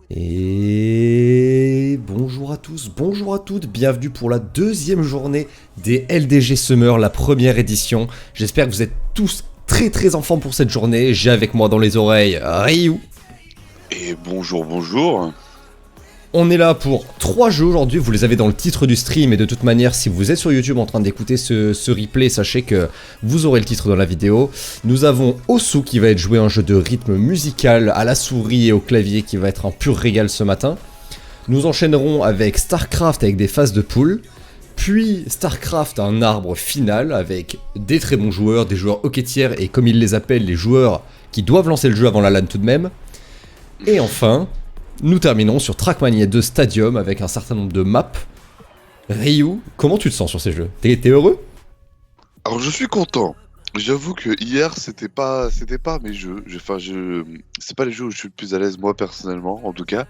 Et bonjour à tous, bonjour à toutes, bienvenue pour la deuxième journée des LDG Summer, la première édition. J'espère que vous êtes tous très en forme pour cette journée. J'ai avec moi dans les oreilles Ryu. Et bonjour. On est là pour 3 jeux aujourd'hui, vous les avez dans le titre du stream et de toute manière si vous êtes sur YouTube en train d'écouter ce replay, sachez que vous aurez le titre dans la vidéo. Nous avons Osu qui va être joué un jeu de rythme musical à la souris et au clavier qui va être un pur régal ce matin. Nous enchaînerons avec StarCraft avec des phases de poule, puis StarCraft un arbre final avec des très bons joueurs, des joueurs hockey tiers et comme ils les appellent les joueurs qui doivent lancer le jeu avant la LAN tout de même. Et enfin... nous terminons sur Trackmania 2 Stadium avec un certain nombre de maps. Ryu, comment tu te sens sur ces jeux? T'es heureux? Alors je suis content. J'avoue que hier c'était pas mes jeux. C'est pas les jeux où je suis le plus à l'aise moi personnellement en tout cas.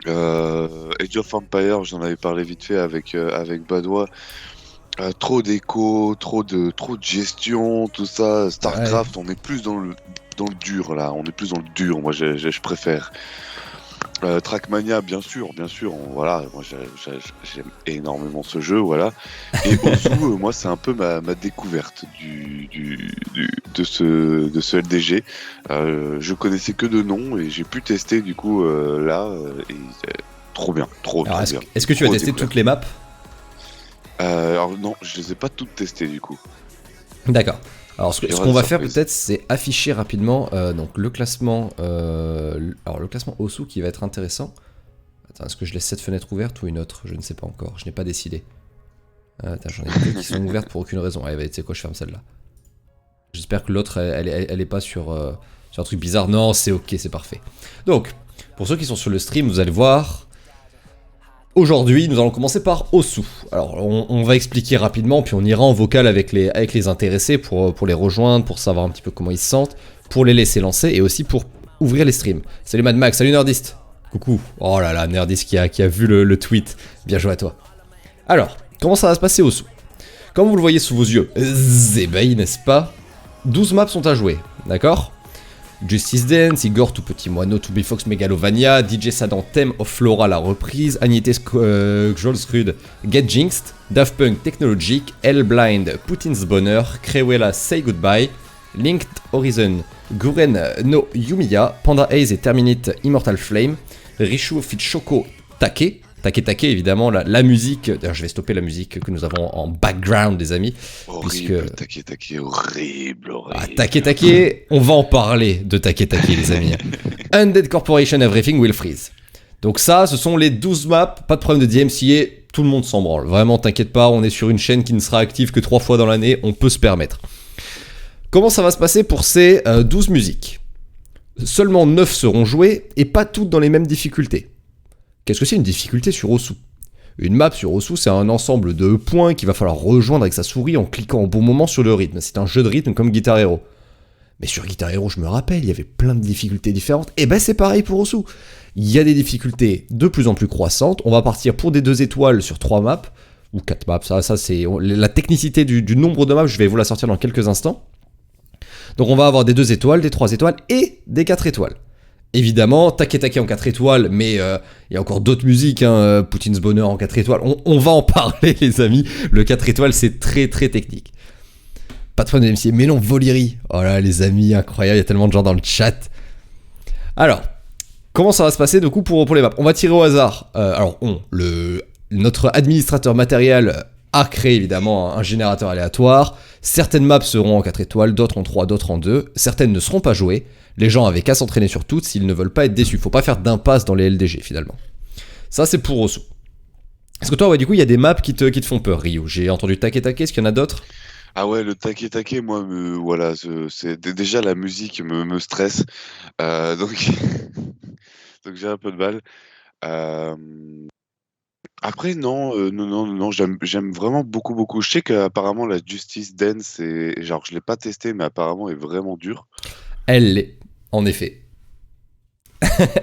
Age of Empires, j'en avais parlé vite fait avec Badois. Trop d'écho, trop de gestion, tout ça. Starcraft, on est plus dans le dur là. On est plus dans le dur. Moi je préfère. Trackmania, bien sûr, voilà, moi j'aime énormément ce jeu, voilà. Et Ozu, moi c'est un peu ma découverte de ce LDG. Je connaissais que de nom et j'ai pu tester du coup trop bien, trop Alors, bien. est-ce que tu as testé toutes les maps? Alors non, je les ai pas toutes testées du coup. D'accord. Alors ce qu'on va faire peut-être c'est afficher rapidement donc le classement alors le classement Osu qui va être intéressant. Attends, est-ce que je laisse cette fenêtre ouverte ou une autre? Je ne sais pas encore, je n'ai pas décidé. Attends, j'en ai deux qui sont ouvertes pour aucune raison. Allez, tu sais quoi, je ferme celle-là. J'espère que l'autre elle est pas sur un truc bizarre. Non, c'est ok, c'est parfait. Donc, pour ceux qui sont sur le stream, vous allez voir. Aujourd'hui, nous allons commencer par Osu. Alors, on va expliquer rapidement, puis on ira en vocal avec les intéressés pour les rejoindre, pour savoir un petit peu comment ils se sentent, pour les laisser lancer et aussi pour ouvrir les streams. Salut Mad Max, salut Nerdist. Coucou. Oh là là, Nerdist qui a vu le tweet. Bien joué à toi. Alors, comment ça va se passer Osu? Comme vous le voyez sous vos yeux, zébaï, n'est-ce pas? 12 maps sont à jouer, d'accord? Justice Dance, Igor Tout Petit Moineau, To Be Fox Megalovania, DJ Sadan Theme of Flora la reprise, Agnethe Gjolsrud Get Jinxed, Daft Punk Technologic, Hellblind Putin's Bonheur, Crewella Say Goodbye, Linked Horizon Guren no Yumiya, Panda Haze et Terminate Immortal Flame, Rishu Fit Shoko Take. Take évidemment, la musique, d'ailleurs je vais stopper la musique que nous avons en background les amis. Horrible, puisque... Take, horrible. Ah, Take, on va en parler de Take les amis. Undead Corporation Everything Will Freeze. Donc ça, ce sont les 12 maps, pas de problème de DMCA, tout le monde s'en branle. Vraiment, t'inquiète pas, on est sur une chaîne qui ne sera active que 3 fois dans l'année, on peut se permettre. Comment ça va se passer pour ces 12 musiques? Seulement 9 seront jouées et pas toutes dans les mêmes difficultés. Qu'est-ce que c'est une difficulté sur Osu? Une map sur Osu, c'est un ensemble de points qu'il va falloir rejoindre avec sa souris en cliquant au bon moment sur le rythme. C'est un jeu de rythme comme Guitar Hero. Mais sur Guitar Hero, je me rappelle, il y avait plein de difficultés différentes. Et ben c'est pareil pour Osu. Il y a des difficultés de plus en plus croissantes. On va partir pour des 2 étoiles sur 3 maps, ou 4 maps. Ça c'est la technicité du nombre de maps, je vais vous la sortir dans quelques instants. Donc on va avoir des 2 étoiles, des 3 étoiles et des 4 étoiles. Évidemment, Take en 4 étoiles, mais il y a encore d'autres musiques, hein, Putin's Bonheur en 4 étoiles, on va en parler les amis, le 4 étoiles c'est très technique. Pas de problème de MCA, mais non, Voliri, oh là les amis, incroyable, il y a tellement de gens dans le chat. Alors, comment ça va se passer du coup pour les maps? On va tirer au hasard, notre administrateur matériel a créé évidemment un générateur aléatoire, certaines maps seront en 4 étoiles, d'autres en 3, d'autres en 2, certaines ne seront pas jouées. Les gens avaient qu'à s'entraîner sur toutes s'ils ne veulent pas être déçus. Faut pas faire d'impasse dans les LDG finalement. Ça c'est pour Osu. Est-ce que toi, ouais, du coup, il y a des maps qui te font peur, Ryu? J'ai entendu Take, est-ce qu'il y en a d'autres? Ah ouais, le Take, moi, voilà, c'est déjà la musique me stresse. Donc, donc j'ai un peu de mal. Euh, Après, non, j'aime vraiment beaucoup. Je sais qu'apparemment la Justice Dance, genre, je l'ai pas testé, mais apparemment est vraiment dur. Elle l'est, en effet.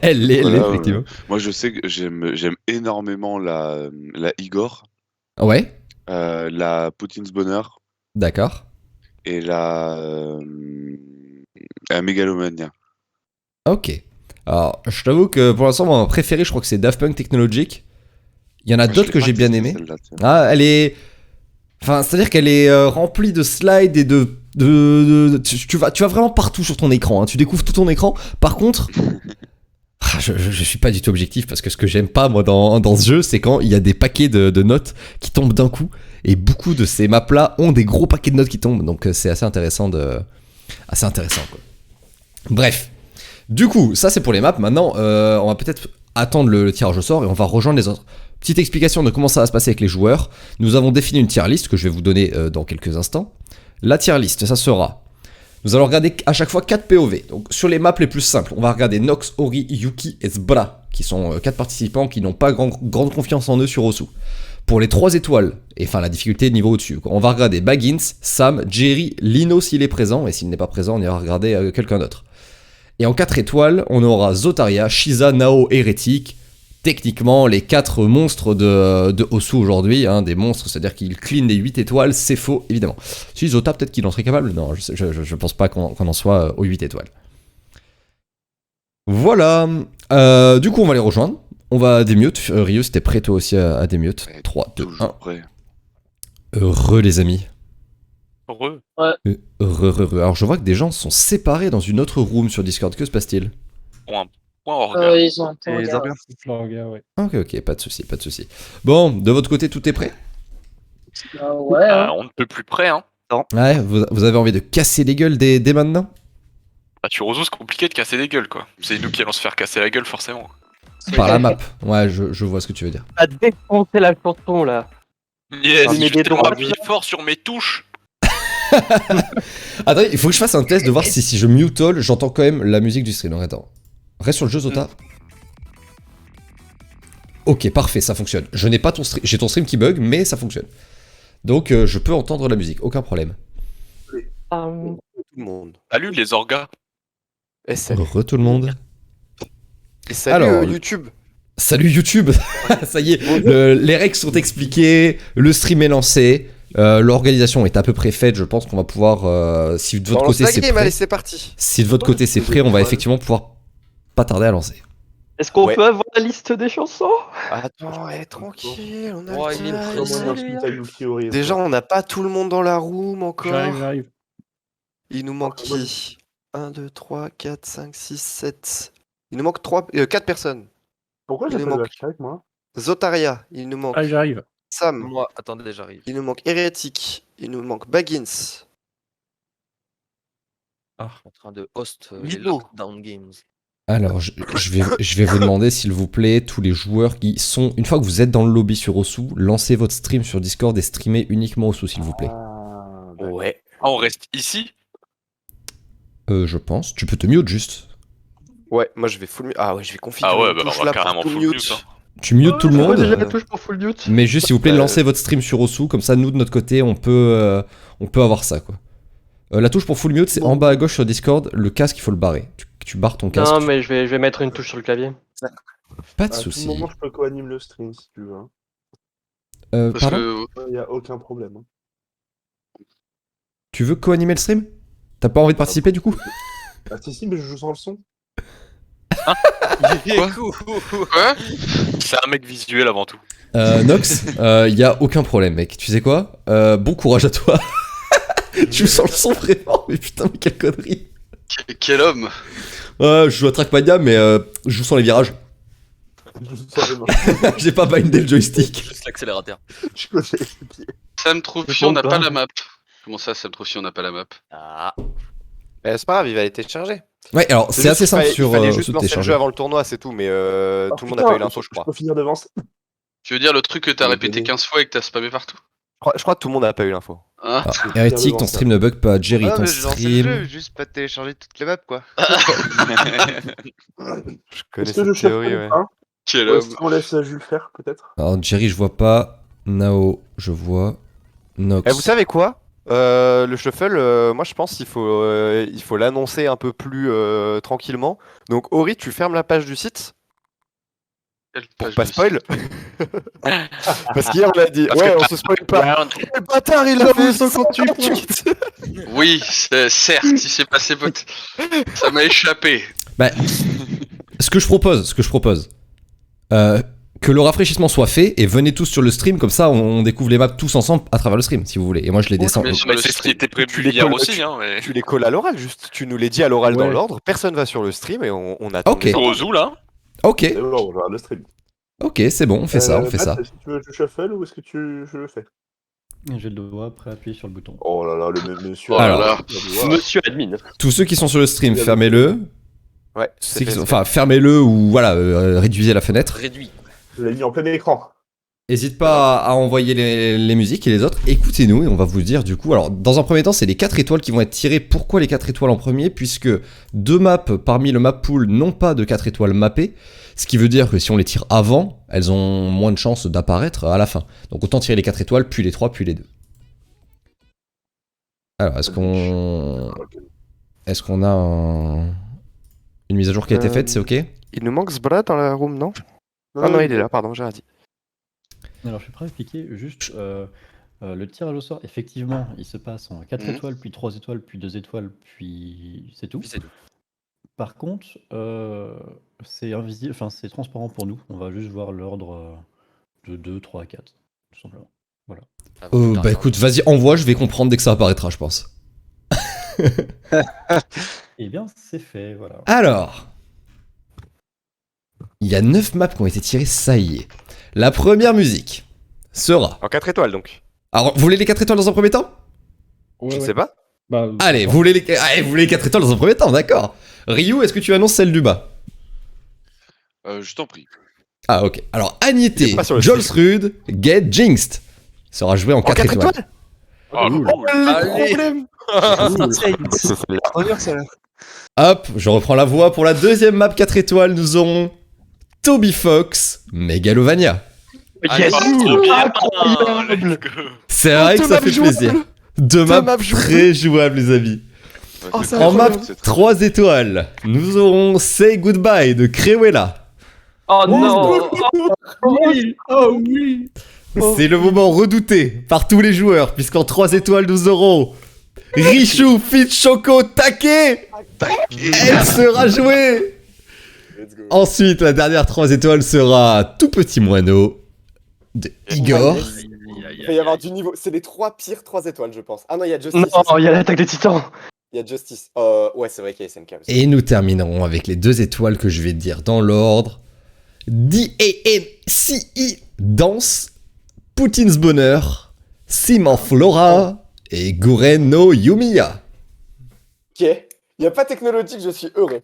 Elle l'est, Voilà, effectivement. moi je sais que j'aime énormément la Igor, Ouais, la Putin's Bonheur d'accord. et la Megalomania. Ok. Alors, je t'avoue que pour l'instant, mon préféré, je crois que c'est Daft Punk Technologic. Il y en a d'autres que j'ai bien aimé. Ah, elle est. Enfin, c'est-à-dire qu'elle est remplie de slides et tu vas vraiment partout sur ton écran. Hein. Tu découvres tout ton écran. Par contre, je suis pas du tout objectif parce que ce que j'aime pas moi dans ce jeu, c'est quand il y a des paquets de notes qui tombent d'un coup. Et beaucoup de ces maps-là ont des gros paquets de notes qui tombent. Donc c'est assez intéressant quoi. Bref. Du coup, ça c'est pour les maps. Maintenant, on va peut-être attendre le tirage au sort et on va rejoindre les autres. Petite explication de comment ça va se passer avec les joueurs. Nous avons défini une tier list que je vais vous donner dans quelques instants. La tier list, ça sera... Nous allons regarder à chaque fois 4 POV. Donc sur les maps les plus simples, on va regarder Nox, Ori, Yuki et Zbra, qui sont 4 participants qui n'ont pas grande confiance en eux sur Osu. Pour les 3 étoiles, et enfin la difficulté niveau au-dessus, on va regarder Baggins, Sam, Jerry, Lino s'il est présent, et s'il n'est pas présent, on ira regarder quelqu'un d'autre. Et en 4 étoiles, on aura Zotaria, Shiza, Nao, Hérétique. Techniquement, les 4 monstres de Osu aujourd'hui, hein, des monstres, c'est-à-dire qu'ils clean les 8 étoiles, c'est faux, évidemment. Si Zota, peut-être qu'il en serait capable. Non, je pense pas qu'on en soit aux 8 étoiles. Voilà. Du coup, on va les rejoindre. On va démute. Ryu, c'était prêt toi aussi à démute. 3, 2, 1. Prêt. Heureux, les amis. Heureux. Heureux. Alors, je vois que des gens sont séparés dans une autre room sur Discord. Que se passe-t-il? Ils ont un temps. Ouais. Ok, pas de souci. Bon, de votre côté, tout est prêt? Ouais. On ne peut plus près, hein. Ouais, vous avez envie de casser les gueules dès maintenant? Bah, tu Rozo, c'est compliqué de casser les gueules, quoi. C'est nous qui allons se faire casser la gueule, forcément. Par la map. Ouais, je vois ce que tu veux dire. À défoncer la chanson là. Yes, Ah, mais je des tellement droits, appuyé fort sur mes touches. Attends, il faut que je fasse un test de voir si je mute all, j'entends quand même la musique du stream. Donc attends. Reste sur le jeu, Zota. Ok, parfait, ça fonctionne. Je n'ai pas ton stream. J'ai ton stream qui bug, mais ça fonctionne. Donc je peux entendre la musique, aucun problème. Tout le monde. Salut les orgas. Et salut. Tout le monde. Et salut Alors, YouTube. Salut YouTube. Ça y est, les règles sont expliquées, le stream est lancé, l'organisation est à peu près faite. Je pense qu'on va pouvoir, si de votre côté c'est prêt, allez, c'est parti. si de votre côté c'est prêt, on va effectivement pouvoir pas tarder à lancer. Est-ce qu'on peut avoir la liste des chansons? Attends, tranquille, on a Ouais, le il est temps. prêt. Déjà, on n'a pas tout le monde dans la room encore. J'arrive. Il nous manque qui? 1, 2, 3, 4, 5, 6, 7. Il nous manque 4 personnes. Pourquoi Il j'ai nous pas le manque hashtag, moi? Zotaria, il nous manque J'arrive. Sam, Moi, attendez, j'arrive. il nous manque Hérétique, il nous manque Baggins. En train de host les Lino. Lockdown Games. Alors, je vais vous demander, s'il vous plaît, tous les joueurs qui sont... Une fois que vous êtes dans le lobby sur Osu, lancez votre stream sur Discord et streamez uniquement Osu, s'il vous plaît. Ah, Ouais. Ah, on reste ici. Je pense. Tu peux te mute juste. Ouais, moi je vais full mute. Ah ouais, je vais configurer. Ah ouais, une bah touche on va là pour carrément tout full mute. Hein. Tu mutes tout le monde. Déjà la touche pour full mute. Mais juste, s'il vous plaît, Euh, lancez votre stream sur Osu. Comme ça, nous, de notre côté, on peut avoir ça, quoi. La touche pour full mute, c'est en bas à gauche sur Discord. Le casque, il faut le barrer. Tu barres ton casque. Non, mais je vais mettre une touche sur le clavier. Pas de à tout soucis. moment, je peux co-anime le stream si tu veux. Hein. Parce Pardon que Y a aucun problème. Hein. Tu veux co-animer le stream? T'as pas envie de participer, du coup? Ah si, mais je joue sans le son. Quoi c'est un mec visuel avant tout. Nox, y a aucun problème, mec. Tu sais quoi? Bon courage à toi. Tu sens le son vraiment? Mais putain, mais quelle connerie. Quel homme. Je joue à Trackmania, mais je joue sans les virages. Je joue sans les mains. J'ai pas bindé le joystick. Juste l'accélérateur. Je connais les pieds. Sam Trophy, Je on n'a compte pas pas. la map. Comment ça, Sam Trophy, on n'a pas la map? Ah. C'est pas grave, il va être téléchargé. Ouais, alors c'est assez simple sur Il fallait juste sur lancer le télécharger. jeu avant le tournoi, c'est tout, mais Ah, tout le monde a putain, pas eu l'info, je crois. Je peux finir devant. Tu veux dire le truc que t'as Ouais, répété désolé. 15 fois et que t'as spammé partout? Je crois que tout le monde a pas eu l'info. Hein? Ah, Hérétique, ton stream ne bug pas. Jerry, ton stream. juste pas télécharger toutes les maps quoi. Je connais Est-ce que je cette théorie, chauffe ouais. pas Quel Ou homme. est-ce qu'on laisse Jules faire, peut-être? Alors Jerry, je vois pas. Nao, je vois. Nox. Vous savez quoi? Le shuffle, moi je pense qu'il faut l'annoncer un peu plus tranquillement. Donc Ori, tu fermes la page du site Quelle pour page pas de spoil. Parce qu'hier on a dit, Parce ouais, que- on se spoil pas. Le bâtard, il a fait 158. Oui, certes, il s'est passé ça m'a échappé. Bah, ce ce que je propose, que le rafraîchissement soit fait et venez tous sur le stream, comme ça on découvre les maps tous ensemble à travers le stream, si vous voulez. Et moi je les descends. mais Mais c'est ce qui était Tu prévu les hier colles- aussi, hein. Mais... Tu les colles à l'oral, juste. Tu nous les dis à l'oral dans Ouais. l'ordre, personne va sur le stream et on attend. Ok. les Au ordres. zoo là. Ok, Et voilà, on regarde le stream. ok, c'est bon, on fait ça, on fait Matt, ça. est-ce que tu veux que je shuffle ou est-ce que je le fais? J'ai le doigt prêt à appuyer sur le bouton. Oh là là, le même monsieur. Oh là Alors. là. Monsieur admin. Tous ceux qui sont sur le stream, fermez-le. Ouais, Ceux qui sont- Enfin, fermez-le ou voilà, réduisez la fenêtre. Réduit. Je l'ai mis en plein écran. N'hésite pas à envoyer les musiques et les autres. Écoutez-nous et on va vous dire du coup. Alors, dans un premier temps, c'est les 4 étoiles qui vont être tirées. Pourquoi les 4 étoiles en premier? Puisque 2 maps parmi le map pool n'ont pas de 4 étoiles mappées. Ce qui veut dire que si on les tire avant, elles ont moins de chances d'apparaître à la fin. Donc autant tirer les 4 étoiles, puis les 3, puis les 2. Alors, est-ce qu'on a une mise à jour qui a été faite? C'est ok? Il nous manque Zbra dans la room, non? Ah non, il est là, pardon, j'ai dit. Alors, je suis prêt à expliquer juste le tirage au sort. Effectivement, il se passe en 4 Mhm. étoiles, puis 3 étoiles, puis 2 étoiles, puis c'est tout. Puis c'est tout. Par contre, c'est invisible, enfin, c'est transparent pour nous. On va juste voir l'ordre de 2, 3, 4, tout simplement. Bah écoute, vas-y, envoie, je vais comprendre dès que ça apparaîtra, je pense. Eh bien, c'est fait, voilà. Alors, il y a 9 maps qui ont été tirées, ça y est. La première musique sera... En 4 étoiles donc. Alors, vous voulez les 4 étoiles dans un premier temps? Je ne sais pas. Bah, Allez, vous voulez les 4 étoiles dans un premier temps, d'accord. Ryu, est-ce que tu annonces celle du bas? Je t'en prie. Ah ok. Alors, Il Agnité, est pas sur le Jules Rude, Get Jinxed sera joué en 4 4 étoiles. étoiles Oh, cool. problème. C'est la première, ça. Hop, je reprends la voix pour la deuxième map 4 étoiles. Nous aurons Toby Fox, Megalovania. Yes. Trop bien. Incroyable. Let's go. C'est vrai que deux ça maps fait jouables. plaisir. Deux maps maps jouables. très jouables, les amis. Ouais, Oh, c'est c'est très En map bien, c'est très 3 étoiles, nous aurons Say Goodbye de Cruella. Oh non. Oh oui. C'est le moment redouté par tous les joueurs, puisqu'en 3 étoiles, nous aurons Richu Fit Choco Take. Elle sera jouée. Let's go. Ensuite, la dernière 3 étoiles sera Tout Petit Moineau de Igor. Il va y avoir du niveau. C'est les 3 pires 3 étoiles, je pense. Ah non, il y a Justice. Non, il y a l'attaque des titans. Il y a Justice. Ouais, c'est vrai qu'il y a SNK aussi. Et nous terminerons avec les 2 étoiles que je vais te dire dans l'ordre. DAMCI Danse, Poutines Bonheur, Simon Flora et Guren no Yumiya. Ok. Il n'y a pas technologique, je suis heureux.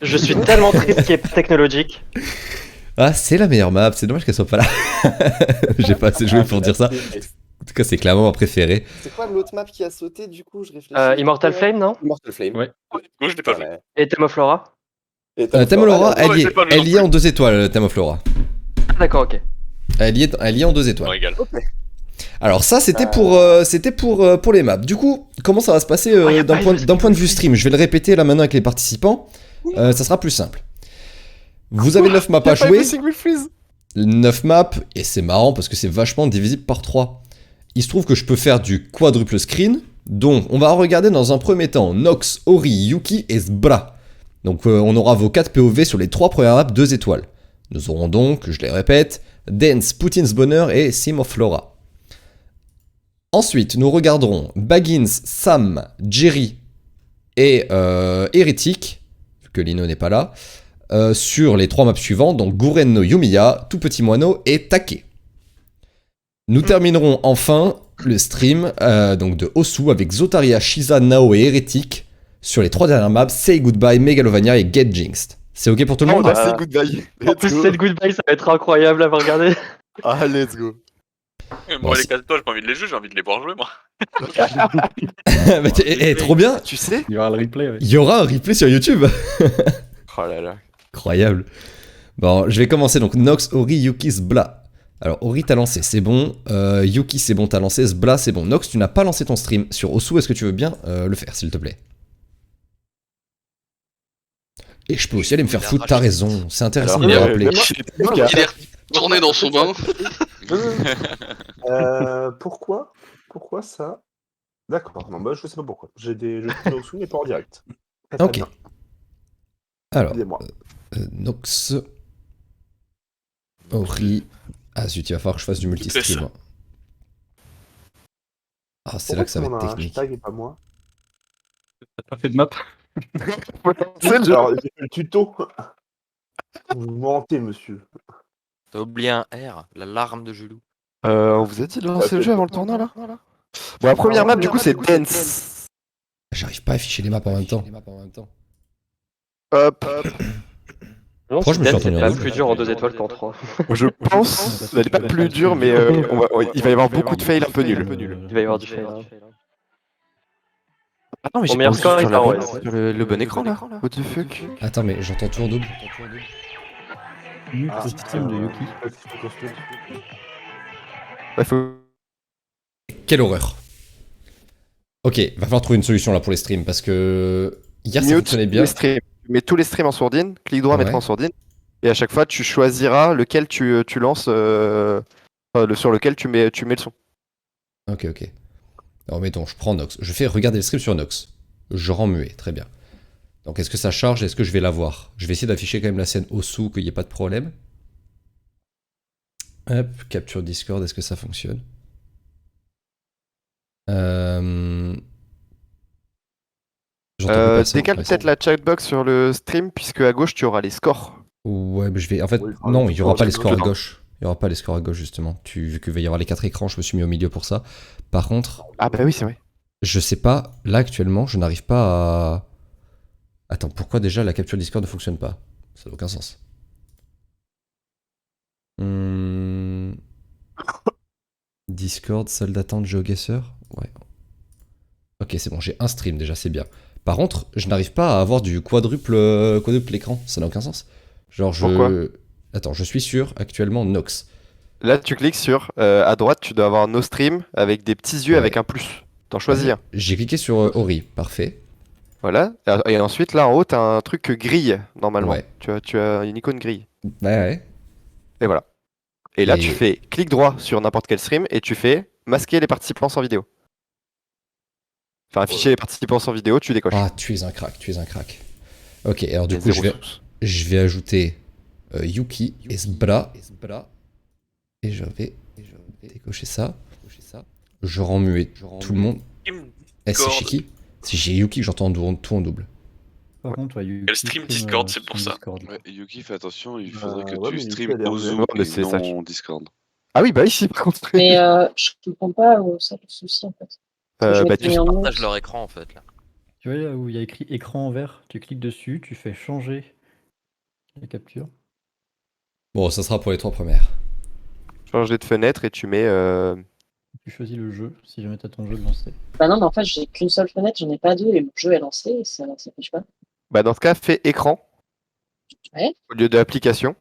Je suis tellement triste qu'il n'y ait pas technologique. Ah, c'est la meilleure map, c'est dommage qu'elle soit pas là. J'ai pas assez joué pour dire ça. En tout cas, c'est clairement ma préférée. C'est quoi l'autre map qui a sauté du coup? Je réfléchis. Immortal Flame, non? Immortal Flame. Ouais. Moi, je l'ai pas vu. Ouais. Et Thème of Flora? Et Thème Flora, ouais, elle y c'est est, pas le elle y est genre en 2 étoiles, Thème of Flora. Ah, d'accord, ok. Elle y est en 2 On étoiles. régale. Alors ça, c'était pour les maps. Du coup, comment ça va se passer y a d'un pas point de vue stream? Je vais le répéter là maintenant avec les participants. Ça sera plus simple. Vous avez 9 maps à jouer. 9 maps, et c'est marrant parce que c'est vachement divisible par 3. Il se trouve que je peux faire du quadruple screen. Donc, on va regarder dans un premier temps Nox, Ori, Yuki et Zbra. Donc, on aura vos 4 POV sur les 3 premières maps 2 étoiles. Nous aurons donc, je les répète, Dance, Poutines Bonheur et Sim of Flora. Ensuite, nous regarderons Baggins, Sam, Jerry et Hérétique, vu que Lino n'est pas là, sur les 3 maps suivantes, donc Guren no Yumiya, Tout Petit Moineau et Take. Nous terminerons enfin le stream donc de Osu avec Zotaria, Shiza, Nao et Hérétique sur les 3 dernières maps, Say Goodbye, Megalovania et Get Jinxed. C'est ok pour tout le Oh, monde? bah, c'est goodbye. En plus, c'est le goodbye, ça va être incroyable à regarder. Ah, let's go. Moi, Bon, les c'est- 4 étoiles, j'ai pas envie de les jouer, j'ai envie de les voir jouer, moi. Bah, trop bien. Tu sais? Il y aura le replay, ouais. Il y aura un replay sur YouTube. Oh là là. Incroyable. Bon, je vais commencer donc Nox, Ori, Yuki, Zbla. Alors Ori t'as lancé, c'est bon. Yuki c'est bon, t'as lancé. Zbla c'est bon. Nox, tu n'as pas lancé ton stream sur Osu. Est-ce que tu veux bien le faire, s'il te plaît? Et je peux aussi aller me faire foutre. T'as raison. C'est intéressant de me Alors, rappeler. Il est retourné dans son bain. Pourquoi ça? D'accord, non, bah je sais pas pourquoi. J'ai des jeux de sous mais pas en direct. Très, très Ok. bien. Alors, Aidez-moi. Nox. Ori. Ah zut, il va falloir que je fasse du multistream. Laisse. Ah, c'est là que ça va être technique. Hashtag et pas moi. T'as pas fait de map? Alors, j'ai fait le tuto. Vous mentez, monsieur. T'as oublié un R, la larme de Gelou. On vous a dit de lancer le jeu avant le tournoi là? Bon, la première map du coup c'est Dance. J'arrive pas à afficher les maps en même temps. Hop. Non, Pourquoi je me suis c'est entendu en pas double plus dur en 2 étoiles qu'en 3. Je pense, elle est pas plus dure, mais il va y avoir beaucoup de fails un peu nuls. Il va y avoir du fail. Ah non, mais Mon j'ai meilleur pas score sur est la en bonne- ouais. sur le bon écran là. What the fuck? Attends, mais j'entends tout en double. Mute le stream de Yuki. Ouais, faut... Quelle horreur. Ok, va falloir trouver une solution là pour les streams parce que hier ça Mute fonctionnait bien. les streams. Tu mets tous les streams en sourdine, clic droit, Ouais. mettre en sourdine, et à chaque fois tu choisiras lequel tu lances, sur lequel tu mets le son. Ok. Alors mettons, je prends Nox. Je fais regarder le stream sur Nox. Je rends muet, très bien. Donc est-ce que ça charge? Est-ce que je vais l'avoir? Je vais essayer d'afficher quand même la scène au sous, qu'il n'y ait pas de problème. Hop, capture Discord, est-ce que ça fonctionne? J'entends plus personne. Décale Ouais, peut-être la chatbox sur le stream, puisque à gauche tu auras les scores. Ouais, mais je vais. En fait, Oui, non, il n'y aura pas les scores à dedans. gauche. Il n'y aura pas les scores à gauche, justement. Vu qu'il va y avoir les 4 écrans, je me suis mis au milieu pour ça. Par contre, Ah bah oui, c'est vrai. je sais pas, là actuellement, je n'arrive pas à. Attends, pourquoi déjà la capture Discord ne fonctionne pas? Ça n'a aucun sens. Discord, salle d'attente, GeoGuessr? Ouais. Ok, c'est bon, j'ai un stream déjà, c'est bien. Par contre, je n'arrive pas à avoir du quadruple écran, ça n'a aucun sens. Genre, Pourquoi Attends, je suis sur actuellement Nox. Là tu cliques sur, à droite tu dois avoir no stream avec des petits yeux Ouais. avec un plus. T'en choisis un. J'ai cliqué sur Ori, parfait. Voilà. Et ensuite là en haut t'as un truc grille normalement. Ouais. Tu as une icône grille. Ouais. Et voilà. Et là Et- tu fais clic droit sur n'importe quel stream et tu fais masquer les participants sans vidéo. Enfin afficher les participants sans vidéo, tu décoches. Ah, tu es un crack, tu es un crack. Ok, alors du Il y a coup, zéro sous. je vais ajouter Yuki et Sbra. Et je vais décocher ça. Je rends muet tout le monde. Eh, c'est chez qui? C'est chez Yuki que j'entends tout en double. Par contre, ouais, Yuki le stream stream, Discord, c'est pour stream ça. Discord. Ouais, Yuki, fais attention, il faudrait que ouais, tu mais Yuki, streames elle est en au vert. Zoom Ouais, mais et c'est ça. non Discord. Ah oui bah ici par contre. Mais je comprends pas où ça le souci en fait. Je Bah, m'étais tu mis en Partage mute. leur écran en fait là. Tu vois là où il y a écrit écran en vert, tu cliques dessus, tu fais changer la capture. Bon, ça sera pour les 3 premières. changer de fenêtre et tu mets. Tu choisis le jeu, si jamais t'as ton jeu de lancer. Bah non, mais en fait, j'ai qu'une seule fenêtre, j'en ai pas deux et mon jeu est lancé et ça s'affiche pas. Bah dans ce cas fais écran. Ouais. Au lieu de application.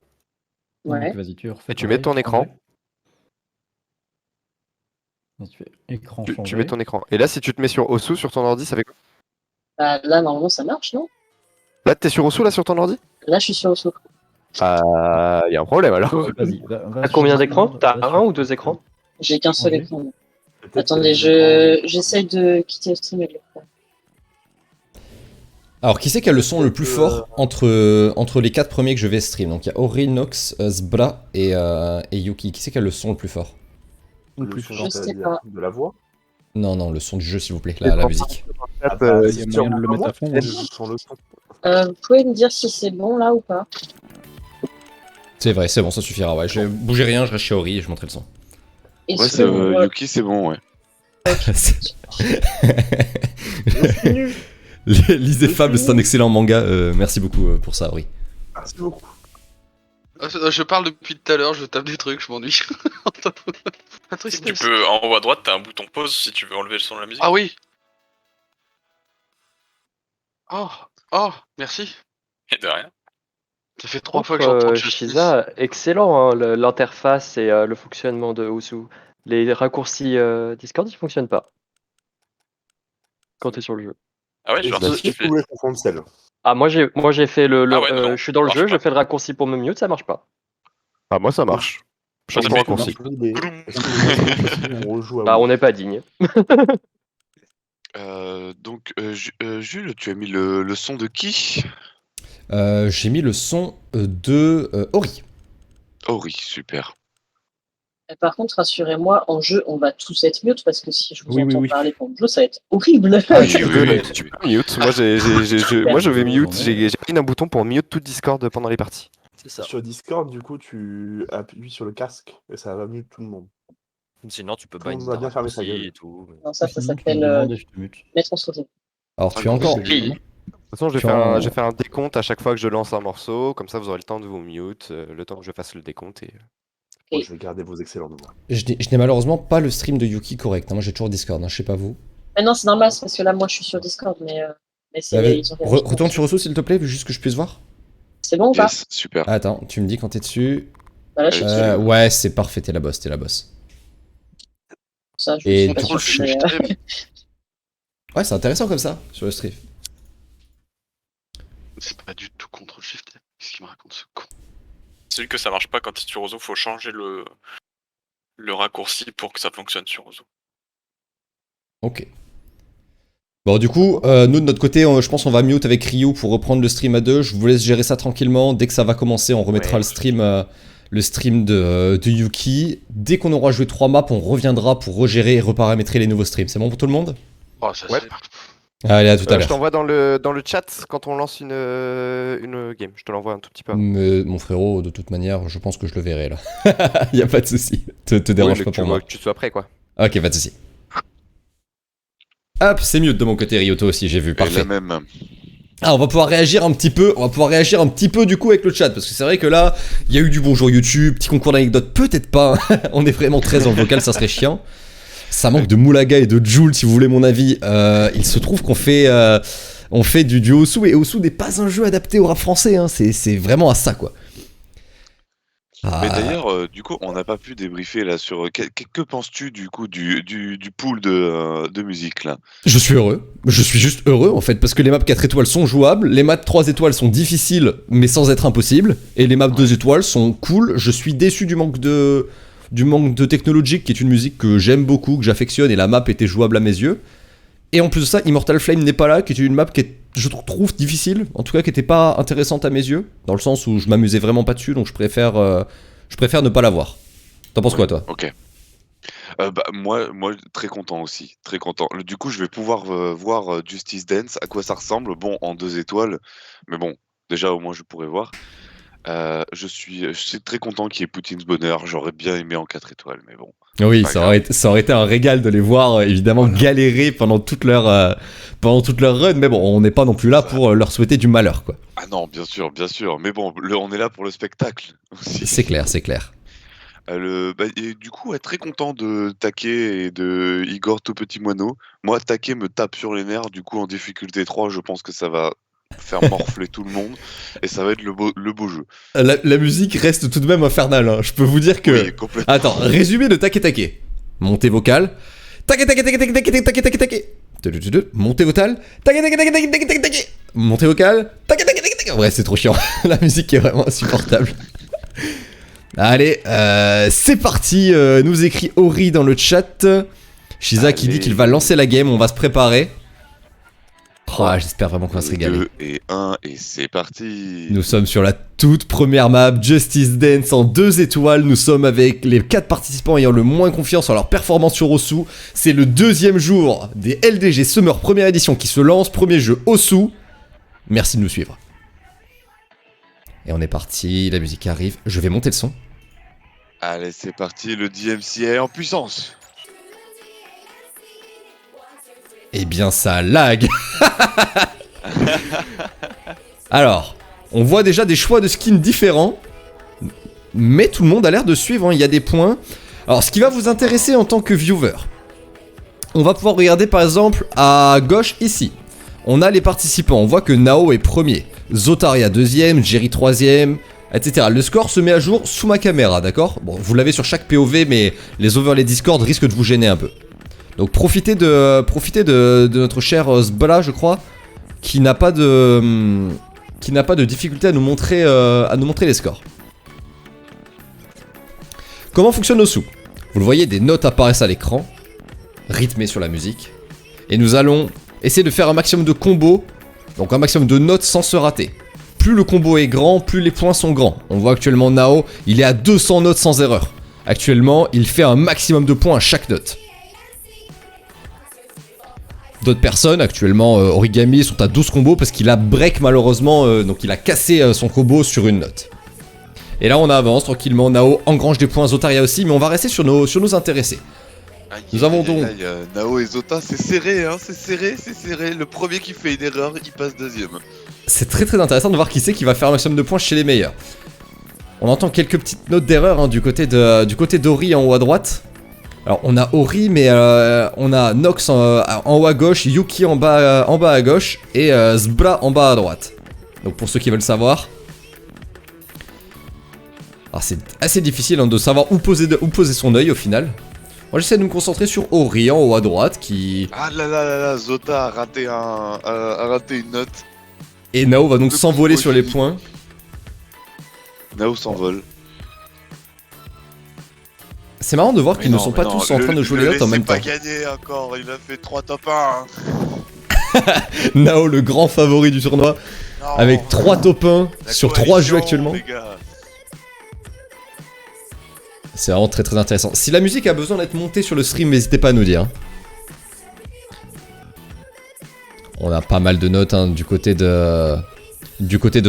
Ouais. Donc vas-y, tu refais. Et tu mets pareil, ton écran. changer. Et tu fais écran Tu changer. mets ton écran. Et là si tu te mets sur Osu sur ton ordi, ça fait quoi? Bah là, normalement, ça marche, non? Là t'es sur Osu là sur ton ordi? Là, je suis sur le souk. Ah y a un problème alors. Vas-y, va T'as sur combien Discord, d'écrans? T'as va un sur- ou 2 écrans? J'ai qu'un seul Changer. écran. Peut-être Attendez, que j'essaye de quitter le stream et de le reprendre. Alors, qui c'est qui a le son le plus fort entre les 4 premiers que je vais stream? Donc, il y a Ori, Nox, Sbra et Yuki. Qui c'est qui a le son le plus fort? le plus son, Je sais c'est-à-dire pas. de la voix. Non, le son du jeu, s'il vous plaît. La musique. Ah bah, il y a moyen de le mettre à fond, je hein. sens le son. Vous pouvez me dire si c'est bon là ou pas? C'est vrai, c'est bon, ça suffira. Ouais, je bougeais rien, je reste chez Ori et je montrais le son. Et Ouais, si c'est, on- Yuki, c'est bon, ouais. Lisez Fable, c'est un excellent manga. Merci beaucoup pour ça, Ori. Merci beaucoup. Je parle depuis tout à l'heure, je tape des trucs, je m'ennuie. La Tu tristesse. peux, en haut à droite, t'as un bouton pause si tu veux enlever le son de la musique. Ah oui. Oh, merci. Et de rien. Ça fait 3 fois que j'entends Justice. Shiza, excellent hein, l'interface et le fonctionnement de Osu. Les raccourcis Discord ils fonctionnent pas quand t'es sur le jeu. Ah ouais, Et genre, je si tu fais. pouvais confondre celle. Ah moi j'ai fait Ah ouais, non, je suis dans le marche jeu, pas. je fais le raccourci pour me mute, ça marche pas. Ah moi ça marche. Change ça ton fait- raccourci. On rejoue à Bah vous. on n'est pas digne. Donc, Jules, tu as mis le son de qui? J'ai mis le son de Ori. Ori, super. Par contre, rassurez-moi, en jeu, on va tous être mute parce que si je vous Oui, oui, entends oui. parler pendant le jeu, ça va être horrible. Tu peux mute. Moi, je vais mute. J'ai mis un bouton pour mute tout Discord pendant les parties. C'est ça. Sur Discord, du coup, tu appuies sur le casque et ça va mieux tout le monde. Sinon, tu peux Tout le bind monde va bien fermer sa raccourci gueule. et tout. Non, ça Sinon, tu me s'appelle demandes et je te mute. mettre en sauté. Alors tu as encore... De toute façon, je vais faire un décompte à chaque fois que je lance un morceau. Comme ça, vous aurez le temps de vous mute, le temps que je fasse le décompte. Et... Moi, je vais garder vos excellents moments. Je n'ai malheureusement pas le stream de Yuki correct. Moi j'ai toujours Discord, je sais pas vous. Mais non, c'est normal, c'est parce que là, moi, je suis sur Discord, mais c'est. Ils ont Retourne sur Osu s'il te plaît, juste que je puisse voir. C'est bon ou pas? Yes, super. Attends, tu me dis quand t'es dessus. Bah là, je suis dessus. Ouais, c'est parfait, t'es la boss, Ça, je Et suis pas du coup, sûre, mais, Ouais, c'est intéressant comme ça, sur le stream. C'est pas du tout contrôle shift. Qu'est-ce qu'il me raconte ce con? C'est vu que ça marche pas quand t'es sur Ozo, faut changer le raccourci pour que ça fonctionne sur Ozo. Ok. Bon, du coup, nous de notre côté, je pense qu'on va mute avec Ryu pour reprendre le stream à deux. Je vous laisse gérer ça tranquillement. Dès que ça va commencer, on remettra le stream de Yuki. Dès qu'on aura joué 3 maps, on reviendra pour regérer et reparamétrer les nouveaux streams. C'est bon pour tout le monde? Oh, ça Ouais. Allez, à tout à Je l'heure. t'envoie dans le chat quand on lance une game. Je te l'envoie un tout petit peu. Mais, mon frérot, de toute manière, je pense que je le verrai là. Y a pas de souci. Te dérange pas pour moi. Que tu sois prêt, quoi. Ok, pas de souci. Hop, c'est mute de mon côté, Ryuto aussi, j'ai vu. Et Parfait. la même. Ah, on va pouvoir réagir un petit peu du coup avec le chat, parce que c'est vrai que là, il y a eu du bonjour YouTube, petit concours d'anecdotes, peut-être pas, hein. On est vraiment très dans le vocal, ça serait chiant. Ça manque de Moulaga et de Joule, si vous voulez mon avis. Il se trouve qu'on fait du Osu, et Osu n'est pas un jeu adapté au rap français, hein. C'est vraiment à ça, quoi. Mais d'ailleurs, du coup, on n'a pas pu débriefer là sur. Que penses-tu du coup du pool de musique là? Je suis heureux. Je suis juste heureux en fait, parce que les maps 4 étoiles sont jouables, les maps 3 étoiles sont difficiles, mais sans être impossibles, et les maps 2 étoiles sont cool. Je suis déçu du manque de Technologic, qui est une musique que j'aime beaucoup, que j'affectionne, et la map était jouable à mes yeux. Et en plus de ça, Immortal Flame n'est pas là, qui est une map qui est, je trouve, difficile, en tout cas qui était pas intéressante à mes yeux, dans le sens où je m'amusais vraiment pas dessus, donc je préfère ne pas la voir. T'en penses quoi, toi? Ok. Moi, très content aussi, très content. Du coup, je vais pouvoir voir Justice Dance, à quoi ça ressemble. Bon, en 2 étoiles, mais bon, déjà au moins je pourrais voir. Je suis très content qu'il y ait Poutine Bonheur. J'aurais bien aimé en 4 étoiles, mais bon. Oui, ça aurait été un régal de les voir évidemment galérer pendant toute leur run, mais bon, on n'est pas non plus là pour leur souhaiter du malheur, quoi. Ah non, bien sûr, mais bon, on est là pour le spectacle aussi. C'est clair. Et du coup, très content de Take et de Igor Tout Petit Moineau. Moi, Take me tape sur les nerfs, du coup en difficulté 3, je pense que ça va faire morfler tout le monde, et ça va être le beau jeu. La musique reste tout de même infernale, hein. Je peux vous dire que... Oui, complètement. Attends, résumé de Take. Montée vocale. Take. Montée vocale. Take. Montée vocale. Take. Ouais, c'est trop chiant. La musique est vraiment insupportable. Allez, c'est parti. Nous écrit Ori dans le chat. Shiza qui dit qu'il va lancer la game, on va se préparer. Oh, j'espère vraiment qu'on va se régaler. 2 et 1 et c'est parti. Nous sommes sur la toute première map, Justice Dance en 2 étoiles. Nous sommes avec les 4 participants ayant le moins confiance en leur performance sur Osu. C'est le 2e jour des LDG Summer première édition qui se lance. Premier jeu Osu. Merci de nous suivre. Et on est parti, la musique arrive. Je vais monter le son. Allez, c'est parti, le DMCA en puissance. Eh bien ça lag. Alors, on voit déjà des choix de skins différents, mais tout le monde a l'air de suivre, hein. Il y a des points. Alors ce qui va vous intéresser en tant que viewer, on va pouvoir regarder par exemple à gauche ici. On a les participants, on voit que Nao est premier, Zotaria 2ème, Jerry 3ème, etc. Le score se met à jour sous ma caméra, d'accord? Bon, vous l'avez sur chaque POV, mais les overlays Discord risquent de vous gêner un peu. Donc profitez de notre cher Zbala, je crois, qui n'a pas de difficulté à nous montrer les scores. Comment fonctionne Osu? Vous le voyez, des notes apparaissent à l'écran, rythmées sur la musique, et nous allons essayer de faire un maximum de combos, donc un maximum de notes sans se rater. plus le combo est grand, plus les points sont grands. On voit actuellement Nao, il est à 200 notes sans erreur. Actuellement, il fait un maximum de points à chaque note. D'autres personnes, actuellement Origami, sont à 12 combos parce qu'il a break malheureusement, donc il a cassé son combo sur une note. Et là on avance tranquillement, Nao engrange des points, Zotaria aussi, mais on va rester sur nos intéressés. Nous avons donc... Nao et Zota, c'est serré, hein, c'est serré. Le premier qui fait une erreur, il passe deuxième. C'est très intéressant de voir qui c'est qui va faire un maximum de points chez les meilleurs. On entend quelques petites notes d'erreur hein, du côté d'Ori en haut à droite. Alors on a Ori mais on a Nox en haut à gauche, Yuki en bas à gauche et Zbra en bas à droite. Donc pour ceux qui veulent savoir. Alors c'est assez difficile hein, de savoir où poser son œil au final. Moi j'essaie de me concentrer sur Ori en haut à droite qui... Ah là, Zota a raté une note. Et Nao va donc s'envoler sur les points. Nao s'envole. C'est marrant de voir qu'ils ne sont pas tous en train de jouer les notes en même temps. Il a pas gagné encore, il a fait 3 top 1. Nao le grand favori du tournoi. Non. Avec 3 top 1 sur 3 jeux actuellement. C'est vraiment très intéressant. Si la musique a besoin d'être montée sur le stream, n'hésitez pas à nous dire. On a pas mal de notes hein, du côté de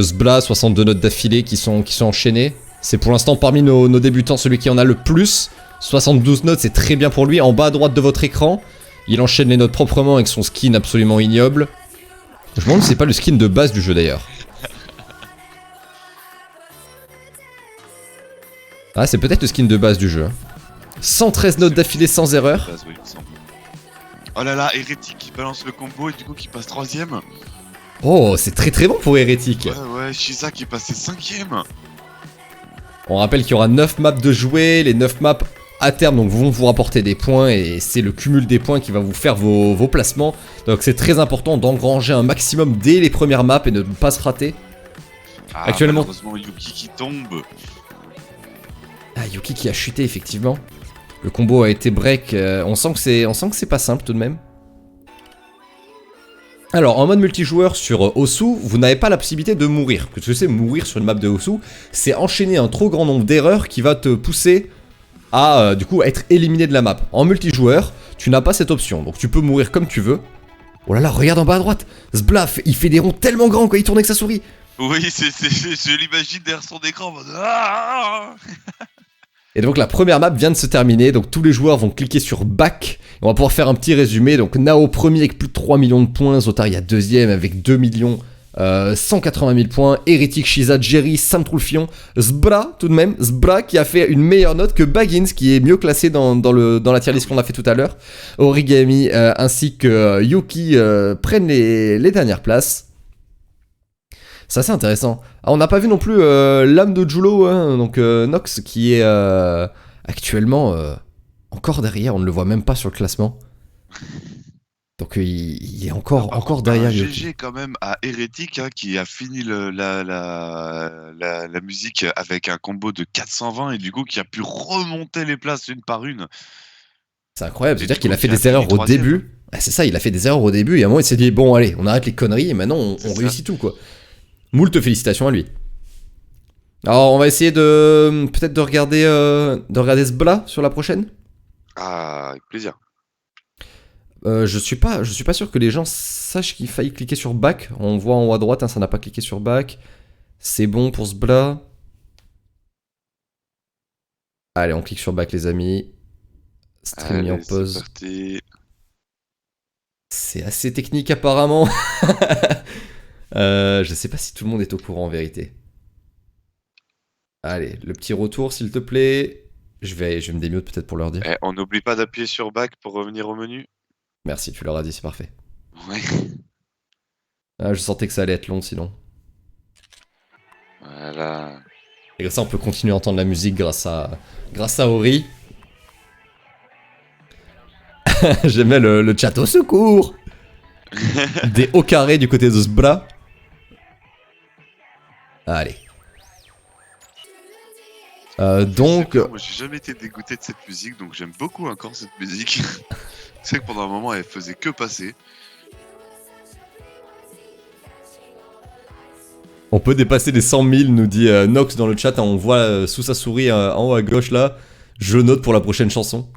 Zbla, 62 notes d'affilée qui sont enchaînées. C'est pour l'instant parmi nos débutants celui qui en a le plus. 72 notes, c'est très bien pour lui. En bas à droite de votre écran, il enchaîne les notes proprement avec son skin absolument ignoble. Je me demande si c'est pas le skin de base du jeu d'ailleurs. Ah, c'est peut-être le skin de base du jeu. 113 notes d'affilée sans erreur. Oh là là, Hérétique qui balance le combo et du coup qui passe 3ème. Oh, c'est très bon pour Hérétique. Ouais, Shiza qui est passé 5ème. On rappelle qu'il y aura 9 maps de jouer, les 9 maps à terme donc vont vous rapporter des points et c'est le cumul des points qui va vous faire vos placements. Donc c'est très important d'engranger un maximum dès les premières maps et de ne pas se rater. Ah, actuellement, malheureusement Yuki qui tombe. Ah, Yuki qui a chuté effectivement. Le combo a été break, on sent que c'est pas simple tout de même. Alors en mode multijoueur sur Osu, vous n'avez pas la possibilité de mourir. Que tu sais, mourir sur une map de Osu, c'est enchaîner un trop grand nombre d'erreurs qui va te pousser à du coup être éliminé de la map. En multijoueur, tu n'as pas cette option, donc tu peux mourir comme tu veux. Oh là là, regarde en bas à droite, Zblaf, il fait des ronds tellement grands quand il tourne avec sa souris. Oui, je l'imagine derrière son écran. Et donc la première map vient de se terminer, donc tous les joueurs vont cliquer sur back. On va pouvoir faire un petit résumé. Donc Nao premier avec plus de 3 millions de points, Zotaria deuxième avec 2 180 000 points, Hérétique, Shiza, Jerry, Samtrulfion, Zbra tout de même, Zbra qui a fait une meilleure note que Baggins qui est mieux classé dans la tier list qu'on a fait tout à l'heure. Origami ainsi que Yuki prennent les dernières places. C'est assez intéressant. Ah, on n'a pas vu non plus l'âme de Julo, hein, donc Nox qui est actuellement encore derrière, on ne le voit même pas sur le classement. Donc il est encore derrière Yuki. GG quand même à Hérétique hein, qui a fini la musique avec un combo de 420 et du coup qui a pu remonter les places une par une. C'est incroyable, c'est-à-dire qu'il a fait des erreurs au début. Ah, c'est ça, il a fait des erreurs au début et à un moment il s'est dit bon allez, on arrête les conneries et maintenant on réussit tout quoi. Moult félicitations à lui. Alors on va essayer de peut-être de regarder ce Bla sur la prochaine. Ah, avec plaisir. Je suis pas sûr que les gens sachent qu'il faille cliquer sur back. On voit en haut à droite, hein, ça n'a pas cliqué sur back. C'est bon pour ce Bla. Allez, on clique sur back les amis. Stream mis en pause. C'est assez technique apparemment. Je sais pas si tout le monde est au courant en vérité. Allez, le petit retour s'il te plaît. Je vais me démute peut-être pour leur dire. On n'oublie pas d'appuyer sur back pour revenir au menu. Merci, tu leur as dit, c'est parfait. Ouais. Ah, je sentais que ça allait être long sinon. Voilà. Et comme ça on peut continuer à entendre la musique grâce à Ori. J'aimais le chat au secours. Des hauts carrés du côté de ce bras. Allez. Donc... Moi j'ai jamais été dégoûté de cette musique, donc j'aime beaucoup encore cette musique. C'est que pendant un moment elle faisait que passer. On peut dépasser les 100 000, nous dit Nox dans le chat. Hein, on voit sous sa souris en haut à gauche là. Je note pour la prochaine chanson.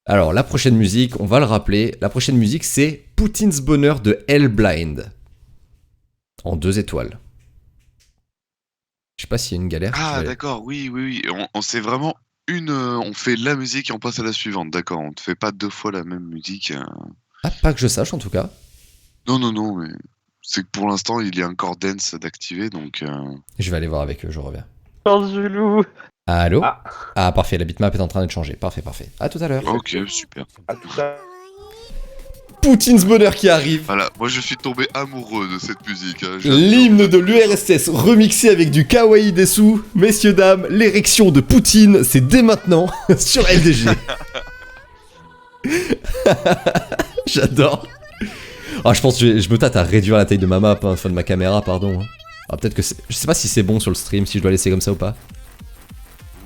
Alors, la prochaine musique, on va le rappeler. La prochaine musique, c'est Poutines Bonheur de Hellblind. En 2 étoiles. Je sais pas s'il y a une galère. Ah, d'accord, oui. On sait vraiment on fait la musique et on passe à la suivante, d'accord. On ne fait pas 2 fois la même musique. Ah, pas que je sache en tout cas. Non, mais c'est que pour l'instant, il y a un core dance d'activer, donc... Je vais aller voir avec eux, je reviens. Charles Julou. Allô? Ah, parfait, la bitmap est en train de changer. Parfait. À tout à l'heure. Ok, super. À tout à l'heure. Poutines Bonheur qui arrive. Voilà, moi je suis tombé amoureux de cette musique. Hein. L'hymne de l'URSS remixé avec du kawaii dessous. Messieurs, dames, l'érection de Poutine, c'est dès maintenant sur LDG. J'adore. Ah, je pense que je me tâte à réduire la taille de ma map, hein, enfin de ma caméra, pardon. Ah, peut-être que c'est... Je sais pas si c'est bon sur le stream, si je dois laisser comme ça ou pas.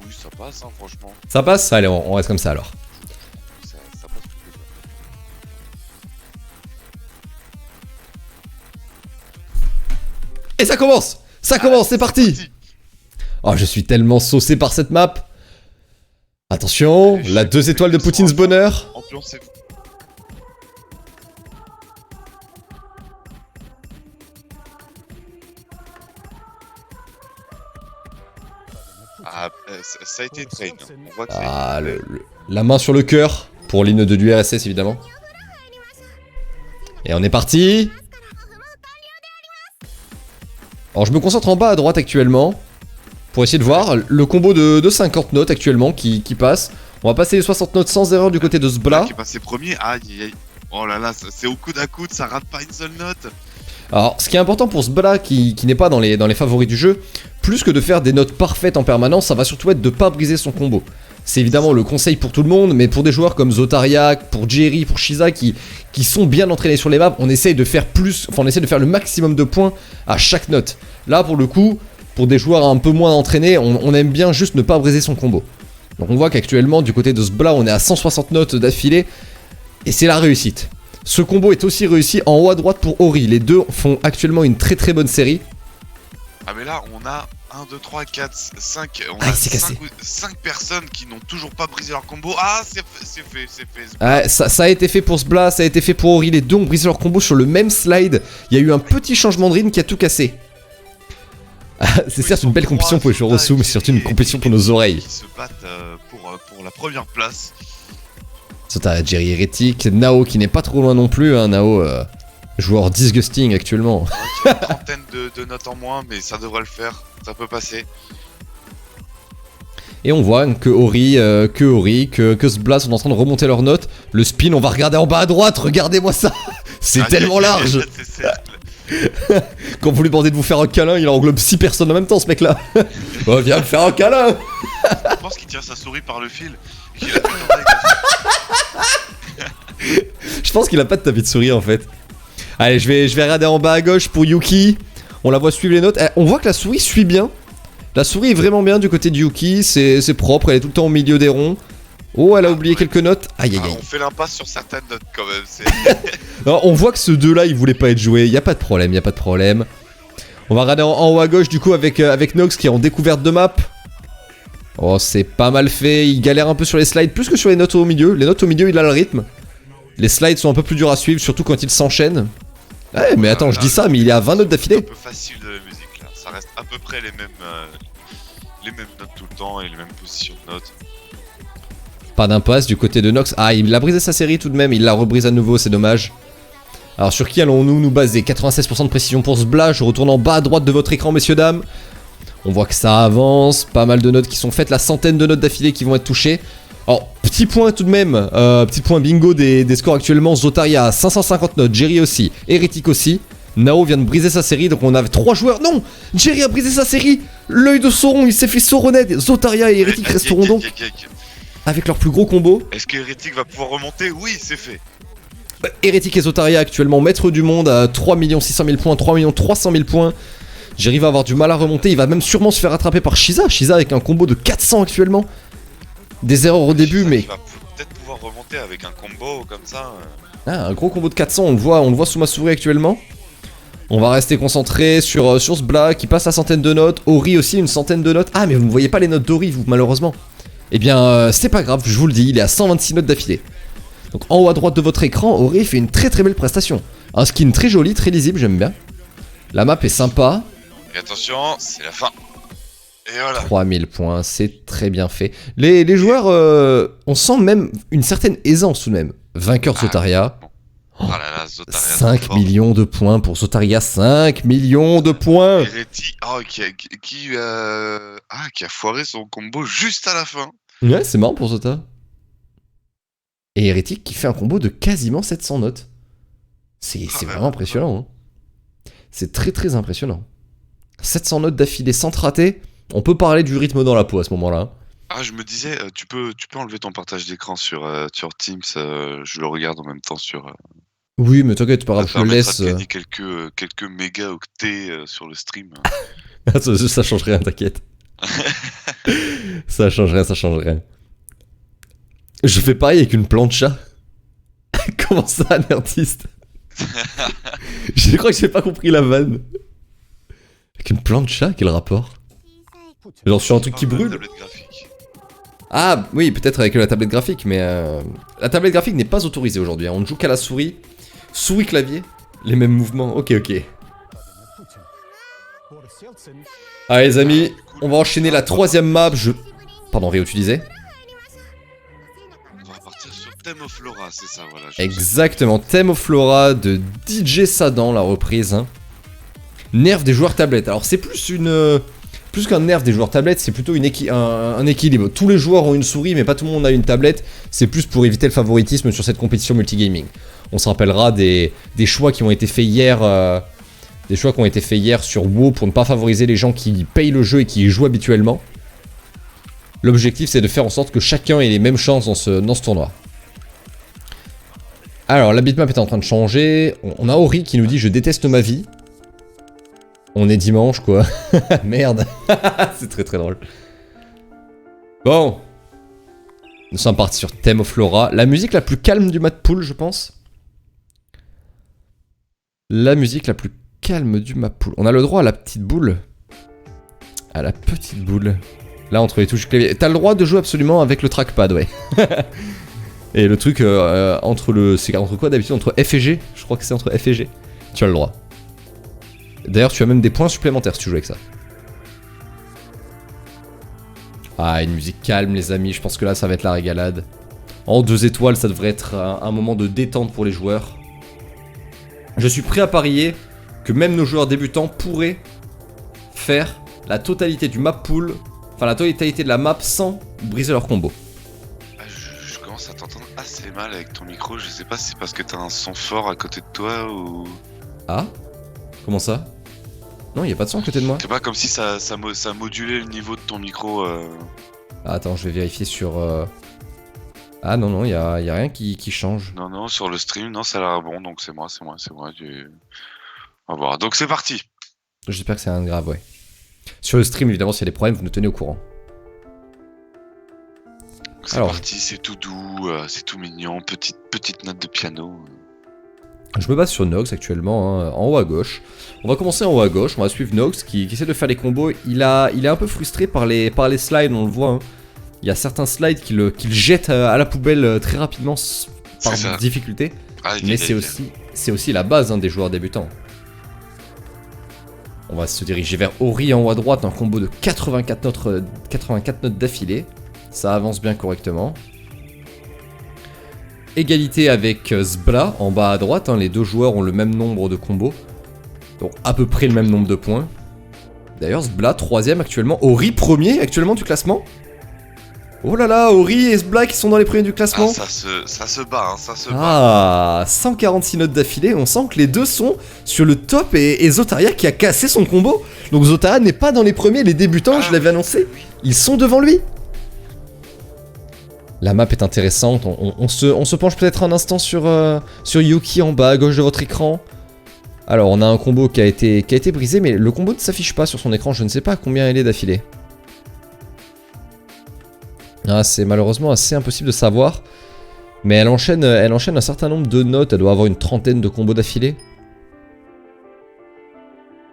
Oui, ça passe, hein, franchement. Ça passe? Allez, on reste comme ça alors. Ça passe tout le temps. Et ça commence! Ça commence, c'est parti! Oh, je suis tellement saucé par cette map. Attention, la 2 étoiles de Poutines Bonheur. Ambiancez-vous. Ah, ça a été train. On voit que Ah, la main sur le cœur pour l'hymne de l'URSS évidemment. Et on est parti. Alors je me concentre en bas à droite actuellement pour essayer de voir le combo de 50 notes actuellement qui passe. On va passer les 60 notes sans erreur du côté de Zbla. qui est passé premier, aïe. Oh là là, c'est au coude à coude, ça rate pas une seule note. Alors ce qui est important pour Zbla qui n'est pas dans les favoris du jeu, plus que de faire des notes parfaites en permanence, ça va surtout être de pas briser son combo. C'est évidemment le conseil pour tout le monde, mais pour des joueurs comme Zotariak, pour Jerry, pour Shiza qui sont bien entraînés sur les maps, on essaye de faire le maximum de points à chaque note. Là pour le coup, pour des joueurs un peu moins entraînés, on aime bien juste ne pas briser son combo. Donc on voit qu'actuellement du côté de Zbla on est à 160 notes d'affilée, et c'est la réussite. Ce combo est aussi réussi en haut à droite pour Ori, les deux font actuellement une très très bonne série. Ah mais là on a 1, 2, 3, 4, 5, on Ah, a il s'est cassé. 5 personnes qui n'ont toujours pas brisé leur combo. Ah c'est fait. Ouais, ça a été fait pour Zbla, ça a été fait pour Ori, les deux ont brisé leur combo sur le même slide. Il y a eu un petit changement de rythme qui a tout cassé. C'est certes une belle compétition pour les joueurs sous, mais c'est surtout une compétition pour nos oreilles. Ils se battent pour la première place. T'as Jerry Hérétique, Nao qui n'est pas trop loin non plus, hein, Nao joueur disgusting actuellement. Une trentaine de notes en moins, mais ça devrait le faire, ça peut passer. Et on voit que Ori, que Zbla sont en train de remonter leurs notes. Le spin, on va regarder en bas à droite, regardez-moi ça. C'est tellement large. Quand vous lui demandez de vous faire un câlin, il englobe 6 personnes en même temps ce mec là. Oh, viens me faire un câlin. Je pense qu'il tient sa souris par le fil. Et qu'il a tout Je pense qu'il a pas de tapis de souris en fait. Allez, je vais regarder en bas à gauche pour Yuki. On la voit suivre les notes. On voit que la souris suit bien. La souris est vraiment bien du côté de Yuki. C'est propre, elle est tout le temps au milieu des ronds. Oh, elle a oublié quelques notes. Aïe aïe aïe. On fait l'impasse sur certaines notes quand même. Alors, on voit que ce 2 là il voulait pas être joué. Y a pas de problème, On va regarder en haut à gauche du coup avec Nox qui est en découverte de map. Oh, c'est pas mal fait. Il galère un peu sur les slides plus que sur les notes au milieu. Les notes au milieu, il a le rythme. Les slides sont un peu plus durs à suivre, surtout quand ils s'enchaînent. Ouais, mais attends, je dis ça, mais il est à 20 notes d'affilée. C'est un peu facile de la musique là. Ça reste à peu près les mêmes notes tout le temps et les mêmes positions de notes. Pas d'impasse du côté de Nox. Ah, il a brisé sa série tout de même, il la rebrise à nouveau, c'est dommage. Alors sur qui allons-nous nous baser? 96% de précision pour Zbla, je retourne en bas à droite de votre écran, messieurs, dames. On voit que ça avance, pas mal de notes qui sont faites, la centaine de notes d'affilée qui vont être touchées. Alors, petit point tout de même, petit point bingo des scores actuellement. Zotaria a 550 notes, Jerry aussi, Hérétique aussi. Nao vient de briser sa série, donc on avait 3 joueurs. Non, Jerry a brisé sa série. L'œil de Sauron, il s'est fait Sauroned. Zotaria et Hérétique resteront donc avec leur plus gros combo. Est-ce que Hérétique va pouvoir remonter? Oui, c'est fait. Hérétique et Zotaria actuellement maître du monde à 3 600 000 points, 3 300 000 points. Jerry va avoir du mal à remonter, il va même sûrement se faire attraper par Shiza. Shiza avec un combo de 400 actuellement. Des erreurs au début, mais... Il va peut-être pouvoir remonter avec un combo comme ça. Ah, un gros combo de 400, on le voit sous ma souris actuellement. On va rester concentré sur ce Bla qui passe la centaine de notes. Ori aussi une centaine de notes. Ah mais vous ne voyez pas les notes d'Ori vous malheureusement. Eh bien c'est pas grave, je vous le dis, il est à 126 notes d'affilée. Donc en haut à droite de votre écran, Ori fait une très belle prestation. Un skin très joli, très lisible, j'aime bien. La map est sympa. Et attention, c'est la fin. Et voilà. 3000 points, c'est très bien fait. Les joueurs, on sent même une certaine aisance tout de même. Vainqueur Zotaria. Oh là là, Zotaria. 5 millions de points pour Zotaria, 5 millions de points. Ereti, qui a foiré son combo juste à la fin. Ouais, c'est marrant pour Zota. Et Hérétique qui fait un combo de quasiment 700 notes. C'est vraiment impressionnant. Hein. C'est très impressionnant. 700 notes d'affilée sans te rater. On peut parler du rythme dans la peau à ce moment-là. Ah, je me disais, tu peux enlever ton partage d'écran sur Teams. Je le regarde en même temps sur. Oui, mais t'inquiète, pas grave, je le laisse. Ça gagner quelques mégaoctets sur le stream. Ça change rien, t'inquiète. Ça change rien. Je fais pareil avec une plancha. Comment ça, nerdiste? Je crois que j'ai pas compris la vanne. Avec une plancha, quel rapport? Genre sur un truc qui brûle? Ah oui, peut-être avec la tablette graphique, mais la tablette graphique n'est pas autorisée aujourd'hui. Hein. On ne joue qu'à la souris. Souris-clavier, les mêmes mouvements. Ok. Allez les amis, on va enchaîner la troisième map. Pardon, Rio, tu disais? On va partir sur Theme of Flora, c'est ça, voilà. Exactement, Theme of Flora de DJ Sadan, la reprise. Hein. Nerf des joueurs tablettes. Alors c'est plus qu'un nerf des joueurs tablettes, c'est plutôt un équilibre. Tous les joueurs ont une souris, mais pas tout le monde a une tablette. C'est plus pour éviter le favoritisme sur cette compétition multigaming. On se rappellera des choix qui ont été faits hier. Des choix qui ont été faits hier sur WoW pour ne pas favoriser les gens qui payent le jeu et qui y jouent habituellement. L'objectif, c'est de faire en sorte que chacun ait les mêmes chances dans ce tournoi. Alors, la bitmap est en train de changer. On a Ori qui nous dit « Je déteste ma vie ». On est dimanche, quoi. Merde. C'est très drôle. Bon. Nous sommes partis sur Theme of Flora. La musique la plus calme du map pool, je pense. La musique la plus calme du map pool. On a le droit à la petite boule. À la petite boule. Là, entre les touches clavier. T'as le droit de jouer absolument avec le trackpad, ouais. Et le truc, c'est entre quoi d'habitude? Entre F et G? Je crois que c'est entre F et G. Tu as le droit. D'ailleurs, tu as même des points supplémentaires si tu joues avec ça. Ah, une musique calme, les amis. Je pense que là, ça va être la régalade. En 2 étoiles, ça devrait être un moment de détente pour les joueurs. Je suis prêt à parier que même nos joueurs débutants pourraient faire la totalité du map pool, enfin la totalité de la map sans briser leur combo. Je commence à t'entendre assez mal avec ton micro. Je sais pas si c'est parce que t'as un son fort à côté de toi ou... Ah? Comment ça? Non, y a pas de son à côté de moi. C'est pas comme si ça modulait le niveau de ton micro. Ah, attends, je vais vérifier sur... Ah non, y a rien qui change. Non, sur le stream, non, ça a l'air bon, donc c'est moi. On va voir. Donc c'est parti. J'espère que c'est rien de grave, ouais. Sur le stream, évidemment, s'il y a des problèmes, vous nous tenez au courant. C'est parti, c'est tout doux, c'est tout mignon, petite note de piano. Je me base sur Nox actuellement, hein, en haut à gauche. On va commencer en haut à gauche, on va suivre Nox qui essaie de faire les combos. Il est un peu frustré par les slides, on le voit. Hein. Il y a certains slides qu'il jette à la poubelle très rapidement par difficulté. Mais c'est aussi la base des joueurs débutants. On va se diriger vers Ori en haut à droite, un combo de 84 notes d'affilée. Ça avance bien correctement. Égalité avec Zbla en bas à droite, les deux joueurs ont le même nombre de combos. Donc à peu près le même nombre de points. D'ailleurs Zbla 3ème actuellement, Ori 1er actuellement du classement. Oh là là, Ori et Zbla qui sont dans les premiers du classement. Ah, ça se bat, ça se bat. Ah, 146 notes d'affilée, on sent que les deux sont sur le top et Zotaria qui a cassé son combo. Donc Zotaria n'est pas dans les premiers, les débutants, je l'avais annoncé. Ils sont devant lui. La map est intéressante, on se penche peut-être un instant sur Yuki en bas à gauche de votre écran. Alors on a un combo qui a été brisé, mais le combo ne s'affiche pas sur son écran, je ne sais pas combien il est d'affilée. Ah, c'est malheureusement assez impossible de savoir. Mais elle enchaîne un certain nombre de notes, elle doit avoir une trentaine de combos d'affilée.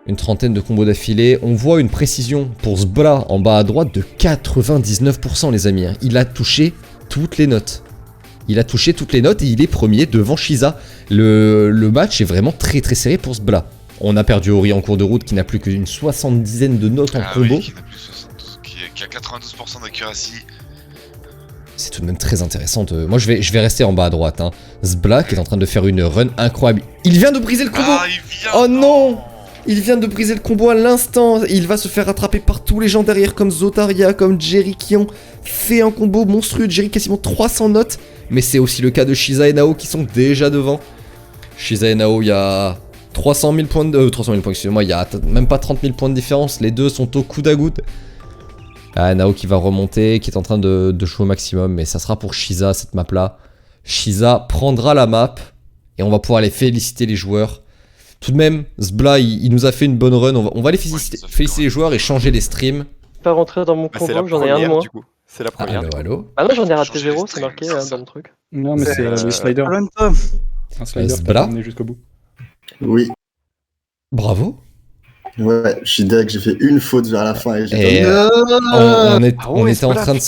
Une trentaine de combos d'affilée. On voit une précision pour Zbla en bas à droite de 99% les amis. Il a touché toutes les notes. Il a touché toutes les notes et il est premier devant Shiza. Le match est vraiment très très serré pour Zbla. On a perdu Ori en cours de route qui n'a plus qu'une 70aine de notes en combo. Oui, qui a 92% d'accuracy. C'est tout de même très intéressant. Moi je vais rester en bas à droite. Hein. Zbla qui est en train de faire une run incroyable. Il vient de briser le combo. Oh non! Il vient de briser le combo à l'instant. Il va se faire rattraper par tous les gens derrière comme Zotaria, comme Jerry qui ont fait un combo monstrueux. Jerry quasiment 300 notes. Mais c'est aussi le cas de Shiza et Nao qui sont déjà devant. Shiza et Nao, il y a 300 000 points de... 300 000 points, excusez-moi, il y a même pas 30 000 points de différence. Les deux sont au coude à coude. Ah, Nao qui va remonter, qui est en train de jouer au maximum. Mais ça sera pour Shiza cette map là. Shiza prendra la map. Et on va pouvoir aller féliciter les joueurs. Tout de même, Zbla, il nous a fait une bonne run. On va aller féliciter les joueurs et changer les streams. Pas rentrer dans mon combo, j'en ai un de moins. C'est la première. Allo. Ah non, j'en ai raté 0, c'est marqué dans mon truc. Non, mais c'est le slider. Un slider qui Zbla. a amené jusqu'au bout. Oui. Bravo. Ouais, je suis deg, j'ai fait une faute vers la fin et j'ai Et on était en train de...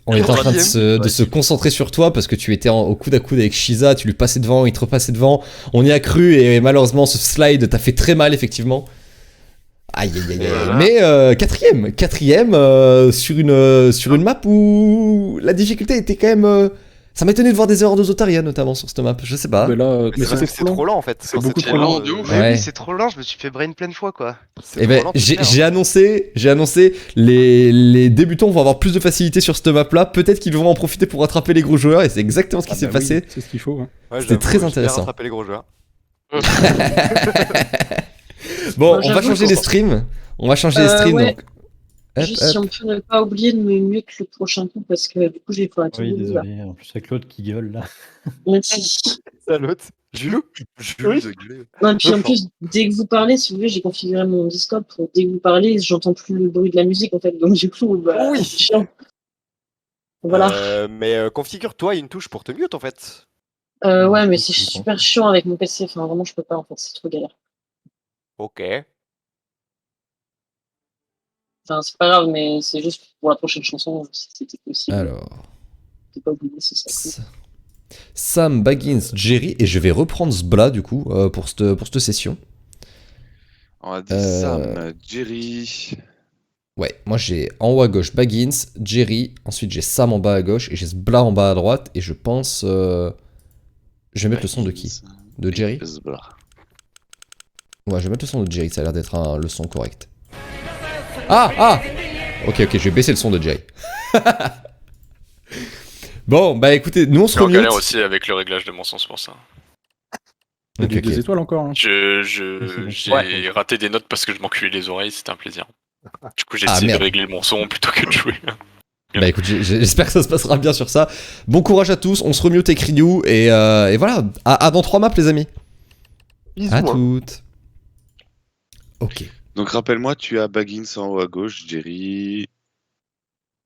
On était en train de Troisième. se concentrer sur toi parce que tu étais au coude à coude avec Shiza, tu lui passais devant, il te repassait devant. On y a cru et malheureusement ce slide t'a fait très mal effectivement. Aïe aïe aïe aïe. Mais quatrième sur une map où la difficulté était quand même... Ça m'étonnait de voir des erreurs de Zotaria notamment sur cette map, je sais pas. Mais là, Mais c'est trop lent en fait. C'est beaucoup trop trop lent. de ouf. Ouais. Oui, c'est trop lent, je me suis fait brain plein de fois quoi. Eh ben, j'ai annoncé, les débutants vont avoir plus de facilité sur cette map là, peut-être qu'ils vont en profiter pour rattraper les gros joueurs et c'est exactement ce qui s'est passé. C'est ce qu'il faut. Hein. C'était très intéressant. Rattraper les gros joueurs. Bon, Moi, on va j'avoue changer que- les streams. On va changer les streams ouais. donc. Hop, Juste hop. si on peut ne pas oublier de me mute le prochain coup parce que du coup j'ai fait un tout Oui, début, là. désolé. En plus, avec l'autre qui gueule là. Merci. Salut. Jules Jules de gueuler. Non, puis en plus, dès que vous parlez, si vous voulez, j'ai configuré mon Discord pour dès que vous parlez, j'entends plus le bruit de la musique en fait, donc du coup, bah, Oui. c'est chiant. Voilà. Mais configure-toi une touche pour te mute en fait. Ouais, mais c'est super chiant avec mon PC, enfin vraiment, je peux pas en fait, c'est trop galère. Ok. Enfin, c'est pas grave, mais c'est juste pour la prochaine chanson, si c'était possible. Alors. De pas oublier, c'est ça. Cool. Sam, Baggins, Jerry et je vais reprendre Zbla du coup pour cette session. On a dit Sam, Jerry. Ouais, moi j'ai en haut à gauche Baggins, Jerry, ensuite j'ai Sam en bas à gauche et j'ai Zbla en bas à droite et je pense... je vais mettre le son de qui? De Jerry? Ouais, je vais mettre le son de Jerry, ça a l'air d'être le son correct. Ah! Ok, je vais baisser le son de Jerry. Bon, bah écoutez, nous on se Je suis en remute. galère aussi avec le réglage de mon sens pour ça. Il y a Ok, du ok. 2 étoiles encore. Hein. J'ai raté des notes parce que je m'enculais les oreilles, c'était un plaisir. Du coup, j'ai Ah, essayé merde. de régler mon son plutôt que de jouer. Bah écoute, j'espère que ça se passera bien sur ça. Bon courage à tous, on se remute avec Ryu et voilà, à dans 3 maps les amis. Bisous. À hein. toutes. Ok. Donc rappelle-moi, tu as Baggins en haut à gauche, Jerry,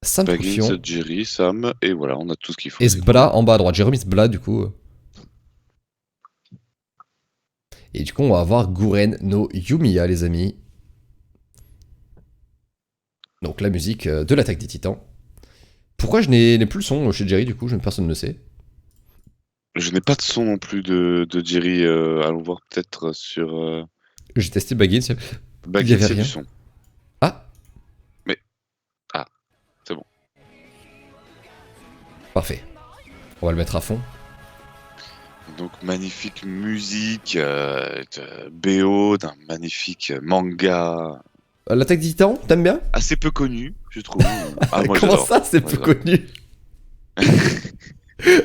Sam Baggins, Poufion Jerry, Sam, et voilà, on a tout ce qu'il faut. et Zbla en bas à droite. J'ai remis Zbla du coup. Et du coup, on va avoir Guren no Yumiya les amis. Donc la musique de l'attaque des titans. Pourquoi je n'ai plus le son chez Jerry du coup, personne ne sait. Je n'ai pas de son non plus de Jerry, allons voir peut-être sur J'ai testé Baggins. Il y Baggins, avait il y a rien. du son. Ah, C'est bon. parfait. On va le mettre à fond. Donc magnifique musique, BO d'un magnifique manga, L'attaque des titans, t'aimes bien? assez peu connu, je trouve. Ah, moi, Comment j'adore. ça, c'est Moi, peu j'adore. connu?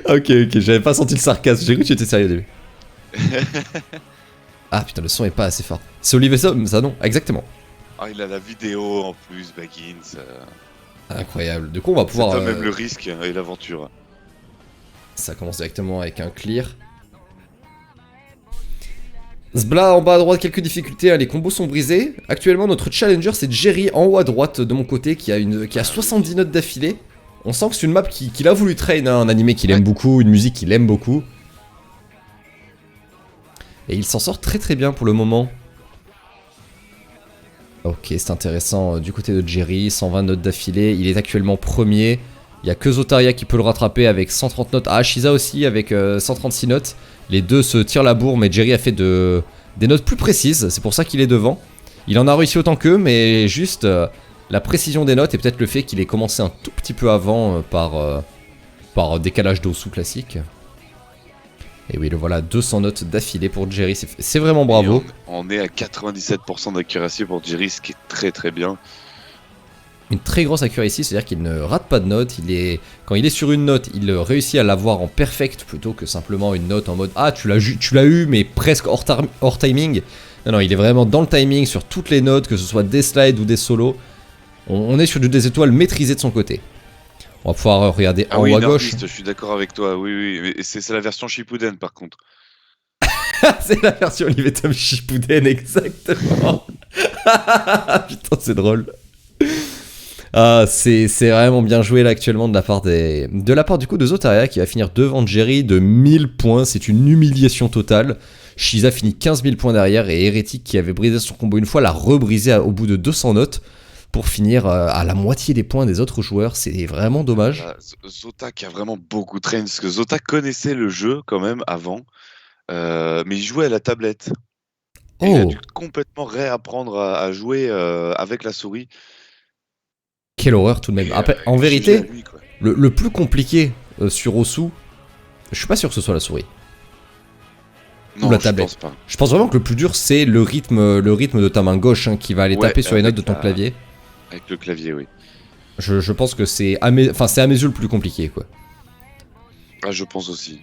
Ok, j'avais pas senti le sarcasme, j'ai cru que tu étais sérieux au début. Ah putain, le son est pas assez fort. C'est Olivier Somme, ça non? Exactement. Ah, il a la vidéo en plus, Baggins. Incroyable. Du coup, on va Ça pouvoir. donne même le risque et l'aventure. Ça commence directement avec un clear. Zbla en bas à droite, quelques difficultés, hein, les combos sont brisés. Actuellement, notre challenger, c'est Jerry en haut à droite de mon côté qui a 70 notes d'affilée. On sent que c'est une map qu'il a voulu train, hein, un animé qu'il aime beaucoup, une musique qu'il aime beaucoup. Et il s'en sort très très bien pour le moment. Ok, c'est intéressant. Du côté de Jerry, 120 notes d'affilée. Il est actuellement premier. Il n'y a que Zotaria qui peut le rattraper avec 130 notes. Ah, Shiza aussi avec 136 notes. Les deux se tirent la bourre, mais Jerry a fait des notes plus précises. C'est pour ça qu'il est devant. Il en a réussi autant qu'eux, mais juste la précision des notes et peut-être le fait qu'il ait commencé un tout petit peu avant par décalage d'Osu classique. Et oui, le voilà, 200 notes d'affilée pour Jerry. C'est vraiment bravo. On est à 97% d'accuracy pour Jerry, ce qui est très très bien. Une très grosse accuracy, c'est-à-dire qu'il ne rate pas de note. Quand il est sur une note, il réussit à l'avoir en perfect plutôt que simplement une note en mode ah tu l'as eu mais presque hors timing. Non, il est vraiment dans le timing sur toutes les notes, que ce soit des slides ou des solos. On est sur des étoiles maîtrisées de son côté. On va pouvoir regarder en haut à gauche. Je suis d'accord avec toi, oui, mais c'est la version Shippuden par contre. C'est la version Olivetum Shippuden, exactement. Putain, c'est drôle. Ah, c'est vraiment bien joué là actuellement de la part du coup de Zotaria qui va finir devant Jerry de 1000 points. C'est une humiliation totale. Shiza finit 15 000 points derrière et Heretic qui avait brisé son combo une fois l'a rebrisé au bout de 200 notes pour finir à la moitié des points des autres joueurs. C'est vraiment dommage. Zota qui a vraiment beaucoup traîné parce que Zota connaissait le jeu quand même avant, mais il jouait à la tablette. Et il a dû complètement réapprendre à jouer avec la souris. Quelle horreur tout de même. Après, en vérité, le plus compliqué sur Osu, je suis pas sûr que ce soit la souris. Non, ou la tablette. Je pense vraiment que le plus dur c'est le rythme de ta main gauche qui va aller taper sur les notes de ton clavier. Avec le clavier, oui. Je pense que c'est à mes yeux le plus compliqué quoi. Ah, je pense aussi.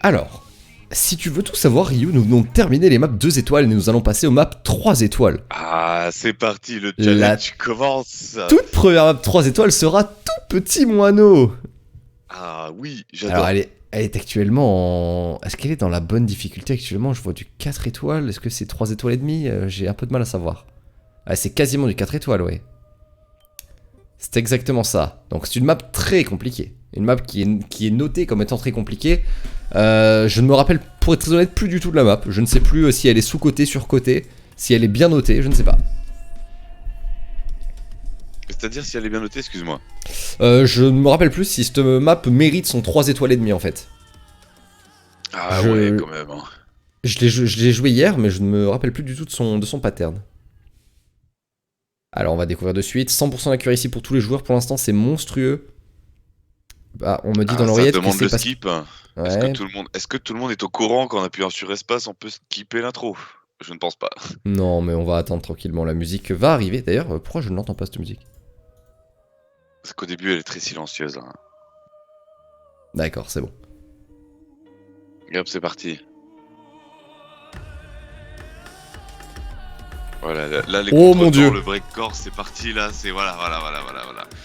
Alors, si tu veux tout savoir Ryu, nous venons de terminer les maps 2 étoiles et nous allons passer aux maps 3 étoiles. Ah, c'est parti, le challenge commence. Toute première map 3 étoiles sera tout petit moineau. Ah oui, j'adore. Alors elle est actuellement en... Est-ce qu'elle est dans la bonne difficulté actuellement? Je vois du 4 étoiles, est-ce que c'est 3 étoiles et demie? J'ai un peu de mal à savoir. Ah, c'est quasiment du 4 étoiles, ouais. C'est exactement ça. Donc c'est une map très compliquée. Une map qui est notée comme étant très compliquée. Je ne me rappelle, pour être très honnête, plus du tout de la map. Je ne sais plus si elle est sous-cotée, sur-cotée, si elle est bien notée, je ne sais pas. C'est-à-dire si elle est bien notée, excuse-moi. Je ne me rappelle plus si cette map mérite son 3 étoiles et demie en fait. Ah ouais, quand même. Hein. Je l'ai joué hier, mais je ne me rappelle plus du tout de son pattern. Alors on va découvrir de suite. 100% d'accuracy pour tous les joueurs, pour l'instant c'est monstrueux. Bah, on me dit dans l'oreillette que c'est pas... skip. Ouais. Est-ce que tout le monde est au courant qu'en appuyant sur espace on peut skipper l'intro? Je ne pense pas. Non, mais on va attendre tranquillement, la musique va arriver. D'ailleurs, pourquoi je ne l'entends pas cette musique? Parce qu'au début elle est très silencieuse. Hein. D'accord, c'est bon. Et hop, c'est parti. Voilà, là les oh mon dieu, le breakcore c'est parti là, c'est voilà.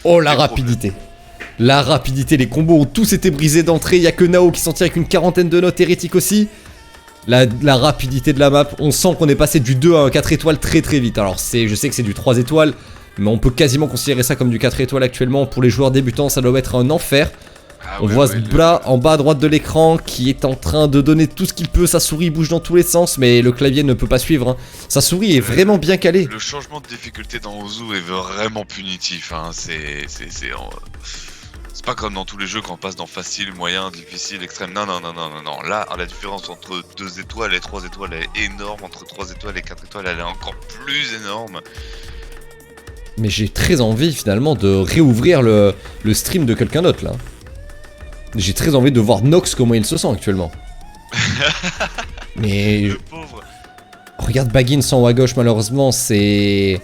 Oh la rapidité. La rapidité, les combos ont tous été brisés d'entrée, il n'y a que Nao qui s'en tire avec une quarantaine de notes, Hérétique aussi. La rapidité de la map, on sent qu'on est passé du 2 à un 4 étoiles très très vite. Alors je sais que c'est du 3 étoiles, mais on peut quasiment considérer ça comme du 4 étoiles actuellement. Pour les joueurs débutants, ça doit être un enfer. On voit ce bras en bas à droite de l'écran qui est en train de donner tout ce qu'il peut. Sa souris bouge dans tous les sens, mais le clavier ne peut pas suivre. Hein. Sa souris est vraiment bien calée. Le changement de difficulté dans Osu est vraiment punitif. Hein. C'est pas comme dans tous les jeux quand on passe dans facile, moyen, difficile, extrême. Non. Là, la différence entre 2 étoiles et 3 étoiles est énorme. Entre 3 étoiles et 4 étoiles, elle est encore plus énorme. Mais j'ai très envie finalement de réouvrir le stream de quelqu'un d'autre là. J'ai très envie de voir Nox comment il se sent actuellement. Mais... Le pauvre. Regarde Baggins en haut à gauche malheureusement, c'est...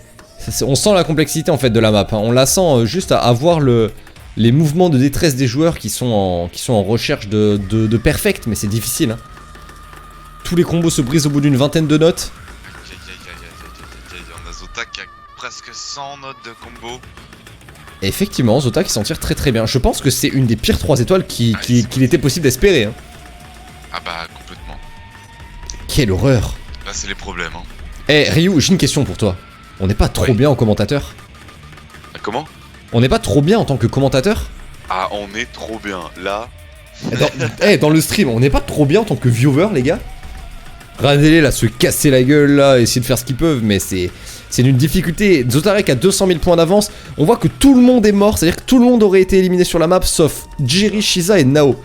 On sent la complexité en fait de la map. Hein. On la sent juste à voir les mouvements de détresse des joueurs qui sont en recherche de perfect, mais c'est difficile. Hein. Tous les combos se brisent au bout d'une vingtaine de notes. On a Zota qui a presque 100 notes de combo. Et effectivement, Zota qui s'en tire très très bien. Je pense que c'est une des pires 3 étoiles qu'il était possible d'espérer. Hein. Ah bah complètement. Quelle horreur. Là c'est les problèmes. Hein. Eh Ryu, j'ai une question pour toi. On n'est pas trop bien en commentateur? Comment? On n'est pas trop bien en tant que commentateur? Ah, on est trop bien. Là... Dans le stream, on n'est pas trop bien en tant que viewer, les gars? Regardez-les là, se casser la gueule là, essayer de faire ce qu'ils peuvent, mais c'est d'une difficulté. Zotarek a 200 000 points d'avance. On voit que tout le monde est mort, c'est-à-dire que tout le monde aurait été éliminé sur la map, sauf Jerry, Shiza et Nao.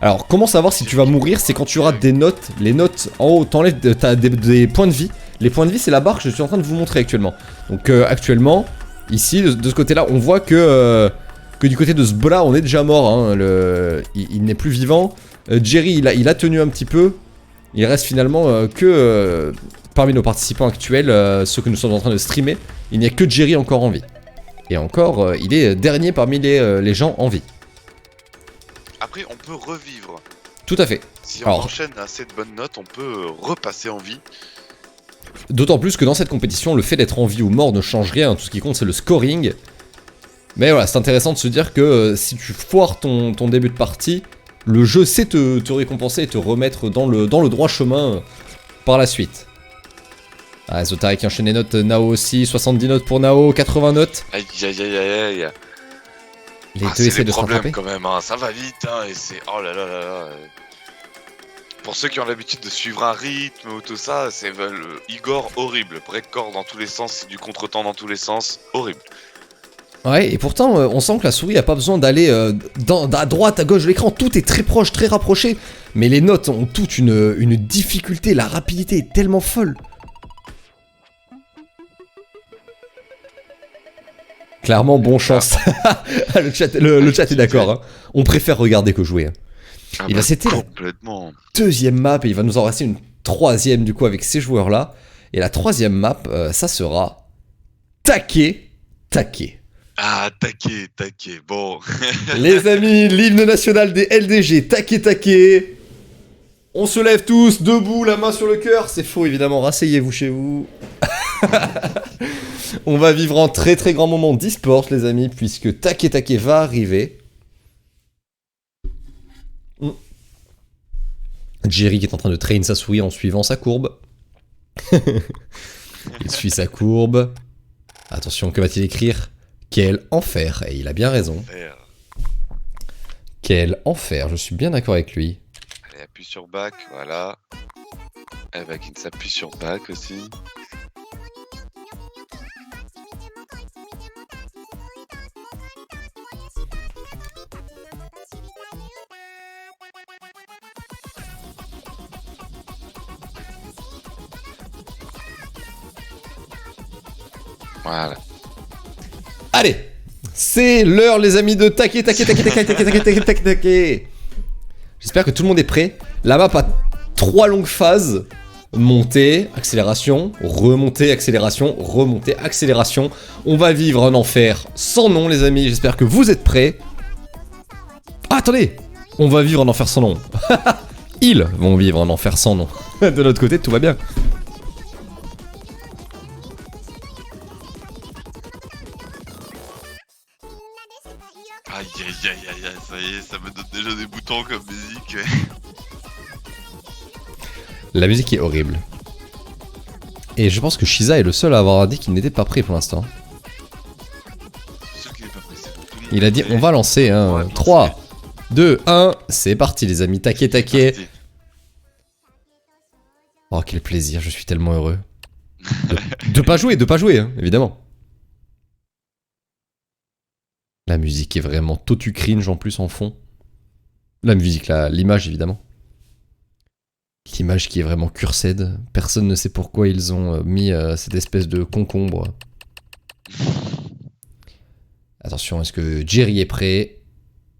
Alors, comment savoir si tu vas mourir? C'est quand tu auras des notes. Les notes en haut, t'enlèves, t'as des points de vie. Les points de vie, c'est la barre que je suis en train de vous montrer actuellement. Donc, actuellement, ici, de ce côté-là, on voit que du côté de Zbla, on est déjà mort. Hein, il n'est plus vivant. Jerry, il a tenu un petit peu. Il reste finalement que parmi nos participants actuels, ceux que nous sommes en train de streamer, il n'y a que Jerry encore en vie. Et encore, il est dernier parmi les gens en vie. Après, on peut revivre. Tout à fait. Si on Alors, enchaîne assez de bonnes notes, on peut repasser en vie. d'autant plus que dans cette compétition, le fait d'être en vie ou mort ne change rien. Tout ce qui compte, c'est le scoring. Mais voilà, c'est intéressant de se dire que si tu foires ton début de partie, le jeu sait te récompenser et te remettre dans le droit chemin par la suite. Ah, Zotarek qui enchaîne les notes, Nao aussi, 70 notes pour Nao, 80 notes. Aïe aïe aïe aïe aïe. Les deux c'est essaient les de se problèmes rattraper. quand même, hein. Ça va vite, hein, et c'est... Oh là là là là. Pour ceux qui ont l'habitude de suivre un rythme ou tout ça, c'est Igor horrible. Breakcore dans tous les sens, c'est du contretemps dans tous les sens, horrible. Ouais, et pourtant, on sent que la souris a pas besoin d'aller à droite, à gauche de l'écran. Tout est très proche, très rapproché. Mais les notes ont toute une difficulté. La rapidité est tellement folle. Clairement, bon chance. le chat est d'accord. Hein. On préfère regarder que jouer. Hein. Ah Et là, c'était la complètement. deuxième map. Et il va nous en rester une troisième, du coup, avec ces joueurs-là. Et la troisième map, ça sera Take. Ah, taquet, bon. Les amis, l'hymne national des LDG, Take. On se lève tous, debout, la main sur le cœur. C'est faux, évidemment, rasseyez-vous chez vous. On va vivre un très très grand moment d'e-sport, les amis, puisque Take va arriver. Jerry qui est en train de train sa souris en suivant sa courbe. Il suit sa courbe. Attention, que va-t-il écrire? Quel enfer. Et il a bien raison. Quel enfer, je suis bien d'accord avec lui. Allez, appuie sur back, voilà. Evagin s'appuie sur back aussi. Voilà. Allez, c'est l'heure les amis de Take. J'espère que tout le monde est prêt. La map a 3 longues phases. Montée, accélération, remontée, accélération, remontée, accélération. On va vivre un enfer sans nom les amis, j'espère que vous êtes prêts. Ah, attendez, on va vivre un enfer sans nom. Ils vont vivre un enfer sans nom. De l'autre côté, tout va bien. Aïe aïe aïe aïe aïe, ça y est, ça me donne déjà des boutons comme musique. La musique est horrible. Et je pense que Shiza est le seul à avoir dit qu'il n'était pas prêt pour l'instant. Il a dit on va lancer, hein. 3, 2, 1, c'est parti les amis, Take. Oh quel plaisir, je suis tellement heureux. De pas jouer, hein, évidemment. La musique est vraiment totu cringe en plus en fond. La musique, l'image évidemment. L'image qui est vraiment cursed. Personne ne sait pourquoi ils ont mis cette espèce de concombre. Attention, est-ce que Jerry est prêt?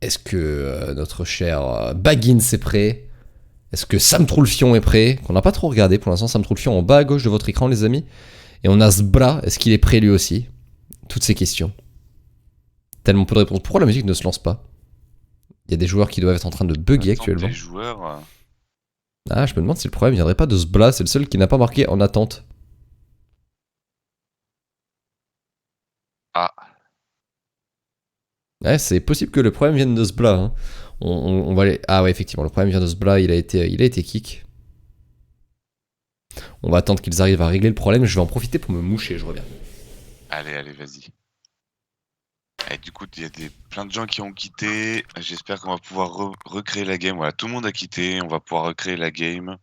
Est-ce que notre cher Baggins est prêt? Est-ce que Sam Troulfion est prêt? Qu'on n'a pas trop regardé pour l'instant. Sam Troulfion en bas à gauche de votre écran les amis. Et on a Zbra, est-ce qu'il est prêt lui aussi? Toutes ces questions. Tellement peu de réponses. Pourquoi la musique ne se lance pas? Il y a des joueurs qui doivent être en train de bugger actuellement. Des joueurs... Ah, je me demande si le problème viendrait pas de Zbla, c'est le seul qui n'a pas marqué en attente. Ah. Ouais, c'est possible que le problème vienne de Zbla. Hein. On va aller... Ah ouais, effectivement, le problème vient de Zbla, il a été kick. On va attendre qu'ils arrivent à régler le problème, je vais en profiter pour me moucher, je reviens. Allez, vas-y. Et du coup, il y a plein de gens qui ont quitté. J'espère qu'on va pouvoir recréer la game. Voilà, tout le monde a quitté. On va pouvoir recréer la game.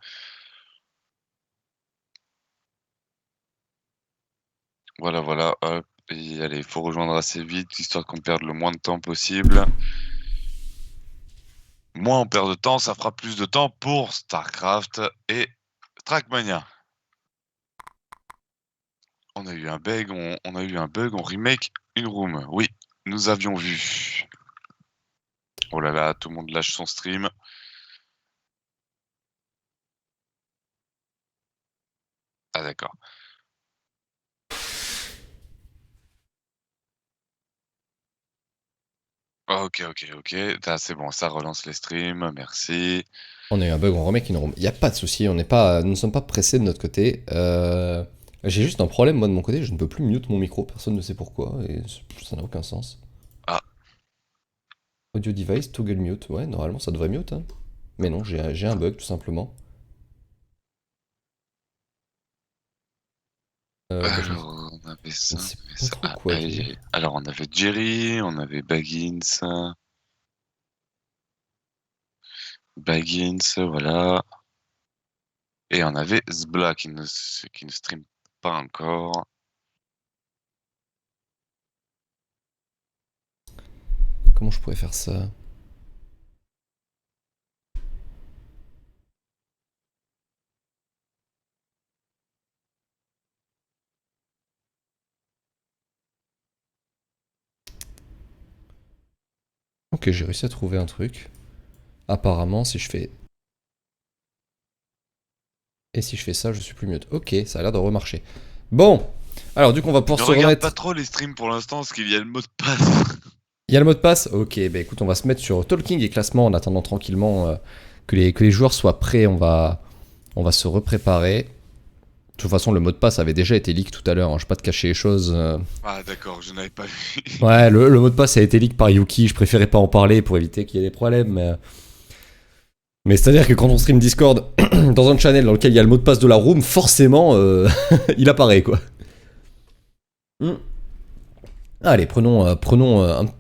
Voilà, voilà, hop. Et allez, faut rejoindre assez vite, histoire qu'on perde le moins de temps possible. Moins on perd de temps, ça fera plus de temps pour StarCraft et Trackmania. On a eu un bug, on a eu un bug, on remake une room. Oui, nous avions vu. Oh là là, tout le monde lâche son stream. Ah d'accord. Ok. C'est bon, ça relance les streams, merci. On a eu un bug, on remake une room. Y a pas de souci, nous ne sommes pas pressés de notre côté. J'ai juste un problème, moi de mon côté, je ne peux plus mute mon micro, personne ne sait pourquoi, et ça n'a aucun sens. Ah. Audio device, toggle mute, ouais, normalement ça devrait mute, hein. Mais non, j'ai un bug tout simplement. Alors, on avait ça. Alors, on avait Jerry, on avait Baggins. Voilà. Et on avait Zbla qui ne stream pas encore. Comment je pourrais faire ça? Ok, j'ai réussi à trouver un truc. Apparemment, si je fais... Et si je fais ça, je suis plus mute. Ok, ça a l'air de remarcher. Bon, alors du coup, on va pouvoir se regarde remettre... pas trop les streams pour l'instant, parce qu'il y a le mot de passe. Il y a le mot de passe? Ok, bah écoute, on va se mettre sur Talking et classement en attendant tranquillement que les joueurs soient prêts. On va se repréparer. De toute façon, le mot de passe avait déjà été leak tout à l'heure, hein. Je vais pas te cacher les choses. Ah d'accord, je n'avais pas vu. Ouais, le mot de passe a été leak par Yuki, je préférais pas en parler pour éviter qu'il y ait des problèmes. Mais c'est-à-dire que quand on stream Discord dans un channel dans lequel il y a le mot de passe de la room, forcément, il apparaît, quoi. Allez, prenons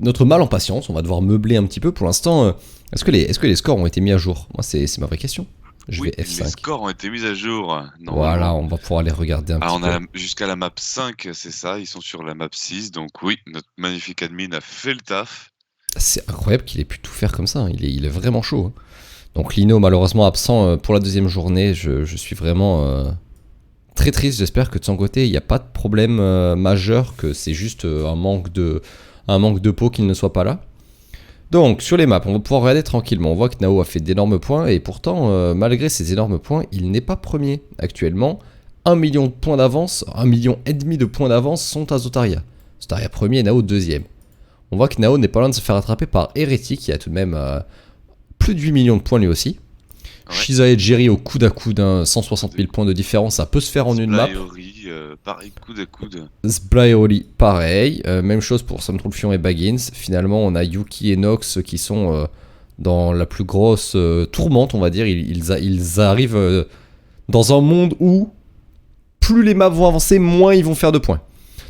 notre mal en patience, on va devoir meubler un petit peu pour l'instant. Est-ce que les scores ont été mis à jour? Moi, c'est ma vraie question. Je vais F5. Les scores ont été mis à jour. Voilà, on va pouvoir les regarder un petit peu. On a jusqu'à la map 5, c'est ça, ils sont sur la map 6, donc oui, notre magnifique admin a fait le taf. C'est incroyable qu'il ait pu tout faire comme ça, hein. Il est vraiment chaud, hein. Donc Lino malheureusement absent pour la deuxième journée, je suis vraiment très triste. J'espère que de son côté il n'y a pas de problème majeur, que c'est juste un manque de peau qu'il ne soit pas là. Donc sur les maps on va pouvoir regarder tranquillement. On voit que Nao a fait d'énormes points et pourtant malgré ces énormes points il n'est pas premier actuellement. 1 million de points d'avance, 1,5 million de points d'avance sont à Zotaria. Zotaria premier et Nao deuxième. On voit que Nao n'est pas loin de se faire attraper par Heretic qui a tout de même plus de 8 millions de points lui aussi. Ouais. Shiza et Jerry au coude à coude, hein, 160 000 points de différence, ça peut se faire en une map. Pareil, coude à coude. Sblaeoli, pareil. Même chose pour Samtrulfion et Baggins. Finalement, on a Yuki et Nox qui sont dans la plus grosse tourmente, on va dire. Ils arrivent dans un monde où plus les maps vont avancer, moins ils vont faire de points.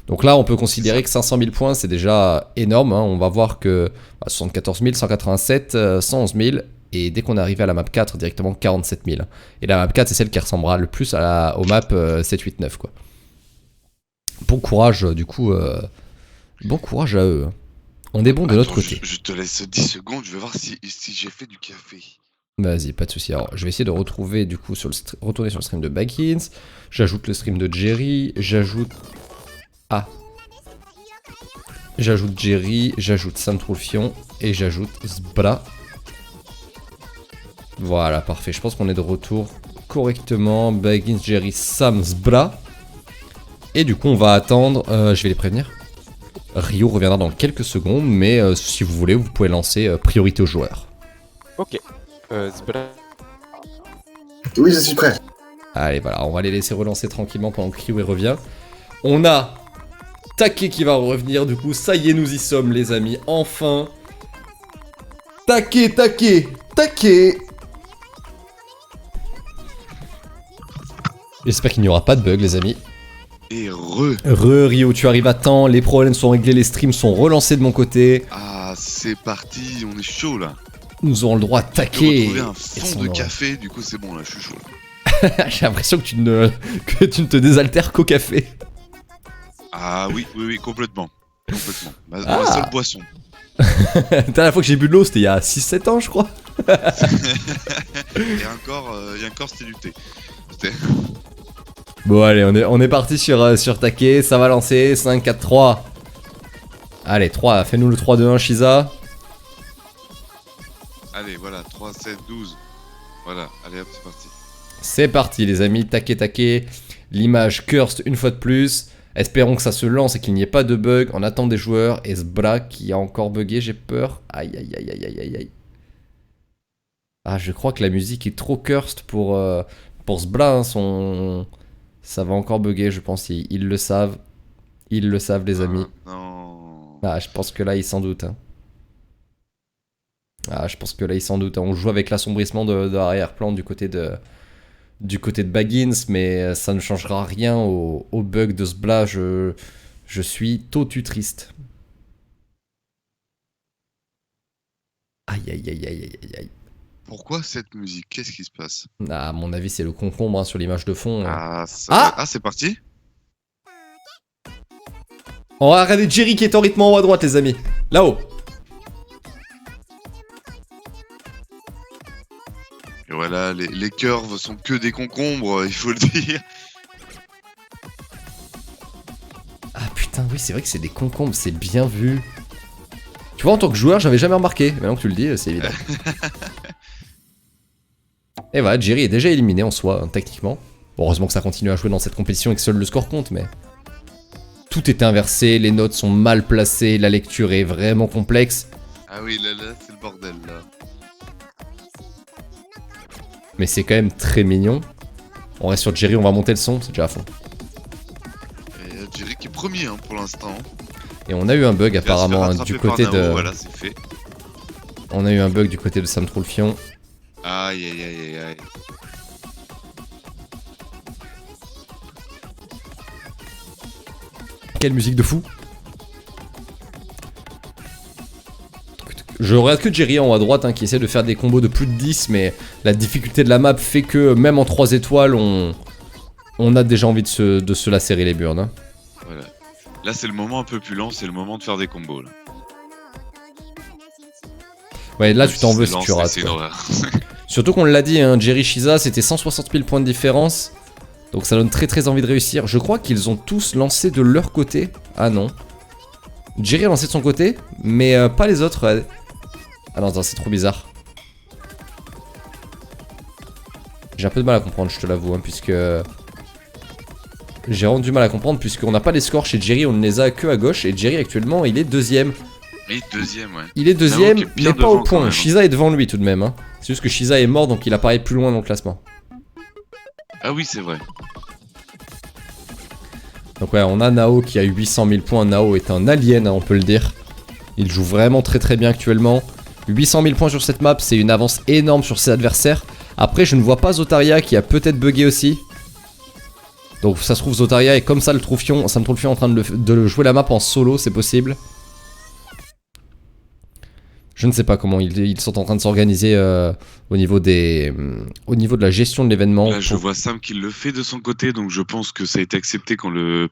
Donc là, on peut considérer que 500 000 points, c'est déjà énorme, hein. On va voir que 74 000, 187, 111 000. Et dès qu'on est arrivé à la map 4, directement 47 000. Et la map 4, c'est celle qui ressemblera le plus aux maps 7, 8, 9, quoi. Bon courage, du coup. Bon courage à eux. On est bon de notre côté. Je te laisse 10 secondes, je vais voir si j'ai fait du café. Vas-y, pas de souci. Alors, je vais essayer de retrouver, du coup, retourner sur le stream de Baggins. J'ajoute le stream de Jerry. J'ajoute Jerry. J'ajoute Samtrulfion. Et j'ajoute Zbla. Voilà, parfait. Je pense qu'on est de retour correctement. Baggins, Jerry, Sam, Zbla. Et du coup, on va attendre. Je vais les prévenir. Ryo reviendra dans quelques secondes, mais si vous voulez, vous pouvez lancer priorité aux joueurs. Ok. Zbla. Oui, je suis prêt. Allez, voilà, on va les laisser relancer tranquillement pendant que Ryo revient. On a Take qui va revenir, du coup, ça y est, nous y sommes, les amis. Enfin. Take. J'espère qu'il n'y aura pas de bug, les amis. Et Rio, tu arrives à temps, les problèmes sont réglés, les streams sont relancés de mon côté. Ah, c'est parti, on est chaud là. Nous aurons le droit à taquer. J'ai retrouvé un fond de café, du coup c'est bon là, je suis chaud. J'ai l'impression que tu ne te désaltères qu'au café. Ah oui, complètement. Complètement. Ma seule boisson. La dernière fois que j'ai bu de l'eau, c'était il y a 6-7 ans, je crois. Et encore c'était du thé. Bon, allez, on est parti sur Take. Ça va lancer. 5, 4, 3. Allez, 3. Fais-nous le 3-2-1, Shiza. Allez, voilà, 3, 7, 12. Voilà, allez hop, c'est parti. C'est parti, les amis. Take. L'image cursed une fois de plus. Espérons que ça se lance et qu'il n'y ait pas de bug. On attend des joueurs. Et Sbra qui a encore bugué, j'ai peur. Aïe. Ah, je crois que la musique est trop cursed pour Sbra. Hein, ça va encore bugger, je pense. Ils le savent. Ils le savent, les amis. Non. Ah, je pense que là, ils s'en doutent. Hein. On joue avec l'assombrissement de l'arrière-plan du côté de Baggins, mais ça ne changera rien au bug de Sbla. Je suis totu triste. Aïe. Pourquoi cette musique? Qu'est-ce qui se passe? Ah, à mon avis, c'est le concombre hein, sur l'image de fond. C'est parti. On va regarder Jerry qui est en rythme en haut à droite, les amis. Là-haut. Et voilà, les curves sont que des concombres, il faut le dire. Ah putain, oui, c'est vrai que c'est des concombres, c'est bien vu. Tu vois, en tant que joueur, j'avais jamais remarqué. Maintenant que tu le dis, c'est évident. Et voilà, Jerry est déjà éliminé en soi, hein, techniquement. Bon, heureusement que ça continue à jouer dans cette compétition et que seul le score compte, mais... Tout est inversé, les notes sont mal placées, la lecture est vraiment complexe. Ah oui, là, c'est le bordel, là. Mais c'est quand même très mignon. On reste sur Jerry, on va monter le son, c'est déjà à fond. Et Jerry qui est premier hein, pour l'instant. Et on a eu un bug apparemment hein, du côté de... Voilà, c'est fait. On a eu un bug du côté de Sam Troulfion. Aïe. Quelle musique de fou. Je regarde que Jerry en haut à droite hein, qui essaie de faire des combos de plus de 10, mais la difficulté de la map fait que même en 3 étoiles, on a déjà envie de se lacérer les burnes. Hein. Voilà. Là c'est le moment un peu plus lent, c'est le moment de faire des combos. Là. Ouais, là tu t'en veux si tu rates. Surtout qu'on l'a dit, hein, Jerry Shiza c'était 160 000 points de différence. Donc ça donne très envie de réussir. Je crois qu'ils ont tous lancé de leur côté. Ah non. Jerry a lancé de son côté, mais pas les autres. Ah non, c'est trop bizarre. J'ai un peu de mal à comprendre, je te l'avoue, hein, puisque... J'ai vraiment du mal à comprendre, puisqu'on n'a pas les scores chez Jerry, on ne les a que à gauche, et Jerry actuellement, il est deuxième. Oui, deuxième, ouais. Il est deuxième, mais pas au point. Même, hein. Shiza est devant lui tout de même. Hein. C'est juste que Shiza est mort, donc il apparaît plus loin dans le classement. Ah oui, c'est vrai. Donc ouais, on a Nao qui a 800 000 points. Nao est un alien, hein, on peut le dire. Il joue vraiment très bien actuellement. 800 000 points sur cette map, c'est une avance énorme sur ses adversaires. Après, je ne vois pas Zotaria qui a peut-être bugué aussi. Donc ça se trouve, Zotaria est comme ça le Troulfion. Ça me Troulfion en train de jouer la map en solo, c'est possible. Je ne sais pas comment ils sont en train de s'organiser au niveau de la gestion de l'événement. Là, je vois Sam qui le fait de son côté, donc je pense que ça a été accepté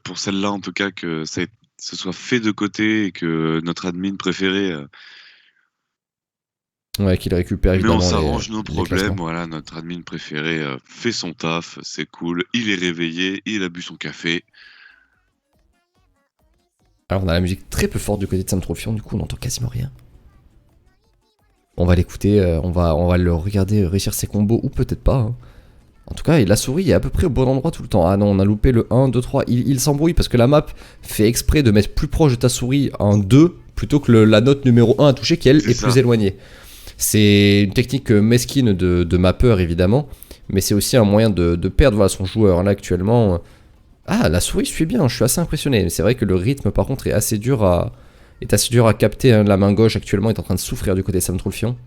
pour celle-là en tout cas, que ce soit fait de côté et que notre admin préféré... Ouais, qu'il récupère évidemment. Mais on s'arrange nos problèmes, voilà, notre admin préféré fait son taf, c'est cool, il est réveillé, il a bu son café. Alors on a la musique très peu forte du côté de Sam Troulfion, du coup on n'entend quasiment rien. On va l'écouter, on va le regarder réussir ses combos, ou peut-être pas. Hein. En tout cas, la souris est à peu près au bon endroit tout le temps. Ah non, on a loupé le 1, 2, 3. Il s'embrouille parce que la map fait exprès de mettre plus proche de ta souris un 2 plutôt que la note numéro 1 à toucher qui elle est plus éloignée. C'est une technique mesquine de mappeur évidemment, mais c'est aussi un moyen de perdre voilà, son joueur. Là actuellement, ah la souris suit bien, je suis assez impressionné. C'est vrai que le rythme par contre est assez dur à capter. Hein. La main gauche actuellement est en train de souffrir du côté de Sam Troulfion.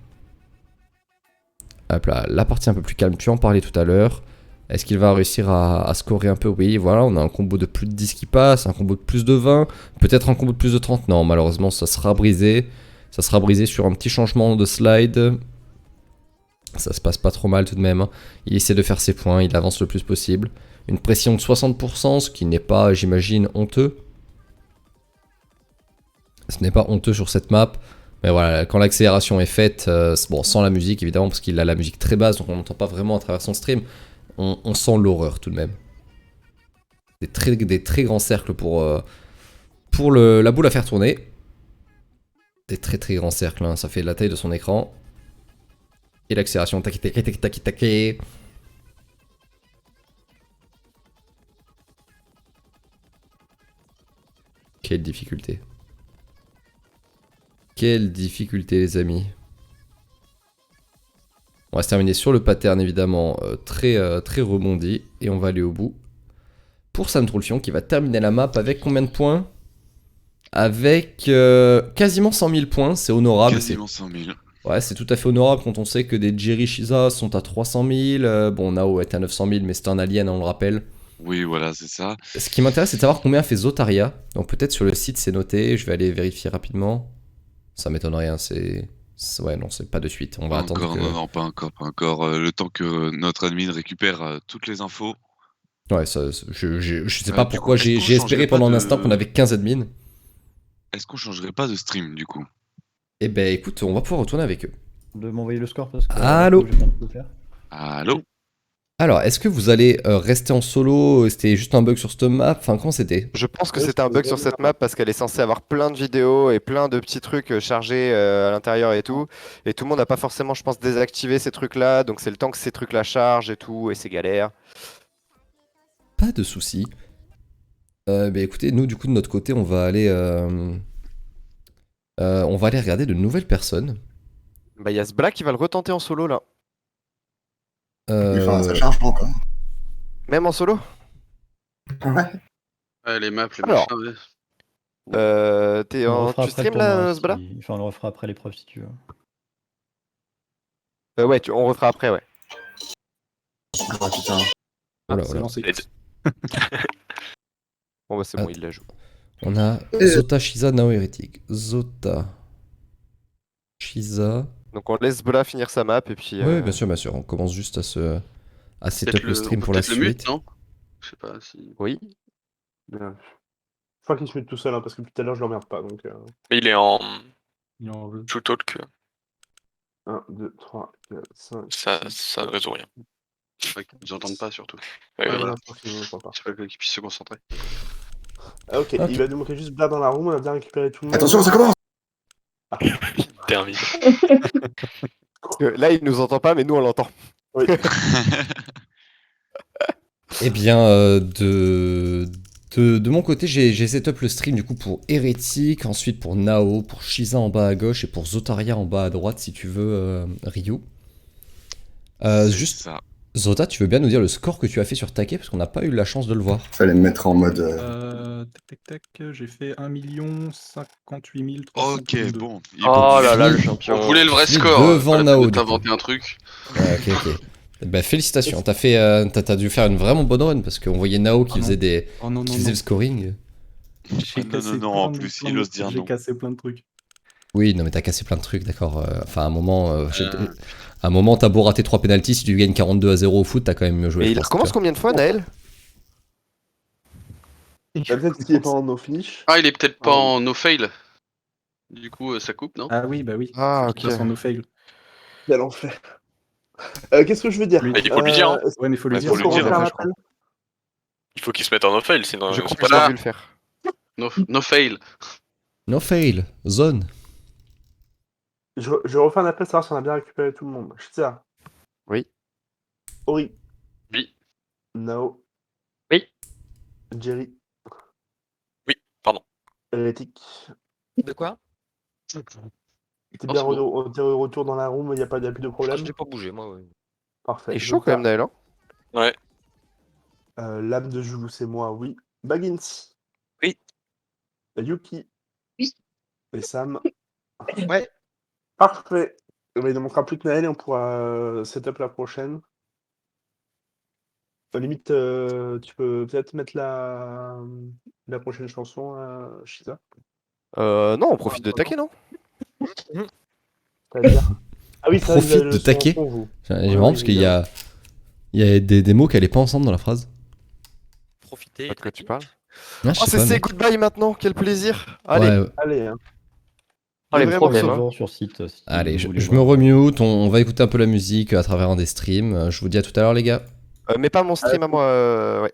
Hop là, la partie un peu plus calme, tu en parlais tout à l'heure. Est-ce qu'il va réussir à scorer un peu? Oui, voilà, on a un combo de plus de 10 qui passe, un combo de plus de 20, peut-être un combo de plus de 30. Non, malheureusement, ça sera brisé. Ça sera brisé sur un petit changement de slide. Ça se passe pas trop mal tout de même. Hein. Il essaie de faire ses points, il avance le plus possible. Une pression de 60%, ce qui n'est pas, j'imagine, honteux. Ce n'est pas honteux sur cette map. Mais voilà, quand l'accélération est faite, bon, sans la musique évidemment, parce qu'il a la musique très basse, donc on n'entend pas vraiment à travers son stream, on sent l'horreur tout de même. Des très grands cercles pour la boule à faire tourner. Des très grands cercles, hein, ça fait la taille de son écran. Et l'accélération, tac. Quelle difficulté. Quelle difficulté les amis. On va se terminer sur le pattern évidemment très rebondi. Et on va aller au bout. Pour Sam Troulfion qui va terminer la map avec combien de points? Avec quasiment 100 000 points, c'est honorable. Quasiment 100 000. Ouais, c'est tout à fait honorable quand on sait que des Jerry Shiza sont à 300 000. Bon, Nao est à 900 000, mais c'est un alien, on le rappelle. Oui, voilà, c'est ça. Ce qui m'intéresse, c'est de savoir combien fait Zotaria. Donc peut-être sur le site c'est noté, je vais aller vérifier rapidement. Ça m'étonne rien, ouais, non, c'est pas de suite. On va attendre encore, que... Non, pas encore. Le temps que notre admin récupère toutes les infos. Ouais, ça, je sais pas Du pourquoi coup, j'ai est-ce qu'on espéré changerait pendant pas un de- instant qu'on avait 15 admins. Est-ce qu'on changerait pas de stream du coup? Eh ben écoute, on va pouvoir retourner avec eux. De m'envoyer le score parce que. Allô j'ai pas pu le faire. Allô? Alors, est-ce que vous allez rester en solo? C'était juste un bug sur cette map? Enfin, quand c'était? Je pense que c'était un bug sur cette map parce qu'elle est censée avoir plein de vidéos et plein de petits trucs chargés à l'intérieur et tout. Et tout le monde n'a pas forcément, je pense, désactivé ces trucs-là. Donc c'est le temps que ces trucs-là chargent et tout. Et c'est galère. Pas de soucis. Bah écoutez, nous du coup de notre côté, on va aller regarder de nouvelles personnes. Bah, il y a ce Black qui va le retenter en solo là. Enfin, ça charge pas encore. Même en solo? Ouais. Ouais, les maps, les Alors. machins, ouais. T'es On le en... refera Tu après le stream là, tournoi, Zbala? Enfin, on le refera après l'épreuve si tu veux. Ouais, on refera après, ouais. Ah putain. Voilà, c'est voilà. lancé. Bon bah c'est bon, il la joue. On a Zota, Shiza, Nao, Hérétique. Zota, Shiza. Donc on laisse Zbala finir sa map et puis... Ouais, bien sûr, bien sûr. On commence juste à setup Peut-être le stream pour la peut-être le mute, suite. non? Je sais pas si. Oui. Bien. Je crois qu'il se met tout seul, hein, parce que depuis tout à l'heure, je l'emmerde pas. Donc, Mais il est en Il est en jeu. true talk. 1, 2, 3, 4, 5. Ça ne résout rien. Ouais, qu'ils entendent pas surtout. Ouais, Ouais, ouais. voilà. Je pense qu'il ne comprend pas. C'est pas qu'ils puissent se concentrer. Ah, ok, il va nous montrer juste Bla dans la room, on a bien récupéré tout le monde. Attention, ça commence. Terminé. Parce que là, il nous entend pas, mais nous on l'entend. Oui. Eh bien, de mon côté, j'ai setup le stream du coup pour Hérétique, ensuite pour Nao, pour Shiza en bas à gauche et pour Zotaria en bas à droite si tu veux, Ryu. Juste, Ça. Zota, tu veux bien nous dire le score que tu as fait sur Take parce qu'on n'a pas eu la chance de le voir. Fallait me mettre en mode. Tac, j'ai fait 1 058 Ok, 332. bon. Il est Oh bon. là là, le Fini. champion. On voulait le vrai Fini score. devant pas la peine Nao, de du t'inventer un truc. Ouais, ok. Bah, félicitations, t'as dû faire une vraiment bonne run parce qu'on voyait Nao qui Ah non. faisait des, Oh non, qui non, faisait non. le scoring. J'ai Non, cassé non, en plein de- plus, plein il de- ose dire J'ai non. cassé plein de trucs. Oui, non mais t'as cassé plein de trucs, d'accord. Enfin, à un moment, à un moment, t'as beau rater 3 pénaltys, si tu gagnes 42-0 au foot, t'as quand même mieux joué. Et je il pense, recommence tu vois. combien de fois, Naël? Peut-être qu'il est pas en no finish. Ah, il est peut-être pas Ah, en no fail. Du coup, ça coupe, non? Ah oui, bah oui. Ah, Faut qu'il ok. passe en no fail. Quel enfer. Qu'est-ce que je veux dire? Mais il faut lui dire, hein. Est-ce Ouais, mais il faut lui Ouais, dire. faut qu'on lui dire, refait un je crois. appel Il faut qu'il se mette en off-fail, sinon Je c'est crois pas que j'ai là. vu le faire. No fail. No fail, zone. Je refais un appel, savoir si on a bien récupéré tout le monde. Shitsa. Oui. Ori. Oui. Nao. Oui. Jerry. Oui, pardon. Hérétique. De quoi? T'es Oh, bien c'est bon. t'es de retour dans la room, il n'y a plus de Ah, problème. je l'ai pas bougé, moi. Ouais. Parfait. Il est chaud quand même, Naël. Hein. Ouais. L'âme de Joulou, c'est moi, oui. Baggins. Oui. Yuki. Oui. Et Sam. Ouais. Parfait. Il ne manquera plus que Naël et on pourra setup la prochaine. Limite, tu peux peut-être mettre la prochaine chanson, Shiza. Non, on profite de taquer, non? C'est-à-dire Ah oui, ça, Profite le de son taquer. pour vous. C'est Ouais, marrant oui, parce qu'il y a des mots qui allaient pas ensemble dans la phrase. Profitez. Pas de quoi tu parles. Ah, je Oh, sais c'est pas, Say mais- Goodbye maintenant, quel plaisir. Allez. Ouais, Allez, hein. Oh, les vrais problèmes, morceaux. hein. Sur site. si Allez, vous je voulez me voir. remute, on va écouter un peu la musique à travers un des streams. Je vous dis à tout à l'heure, les gars. Mais pas mon stream à moi, ouais.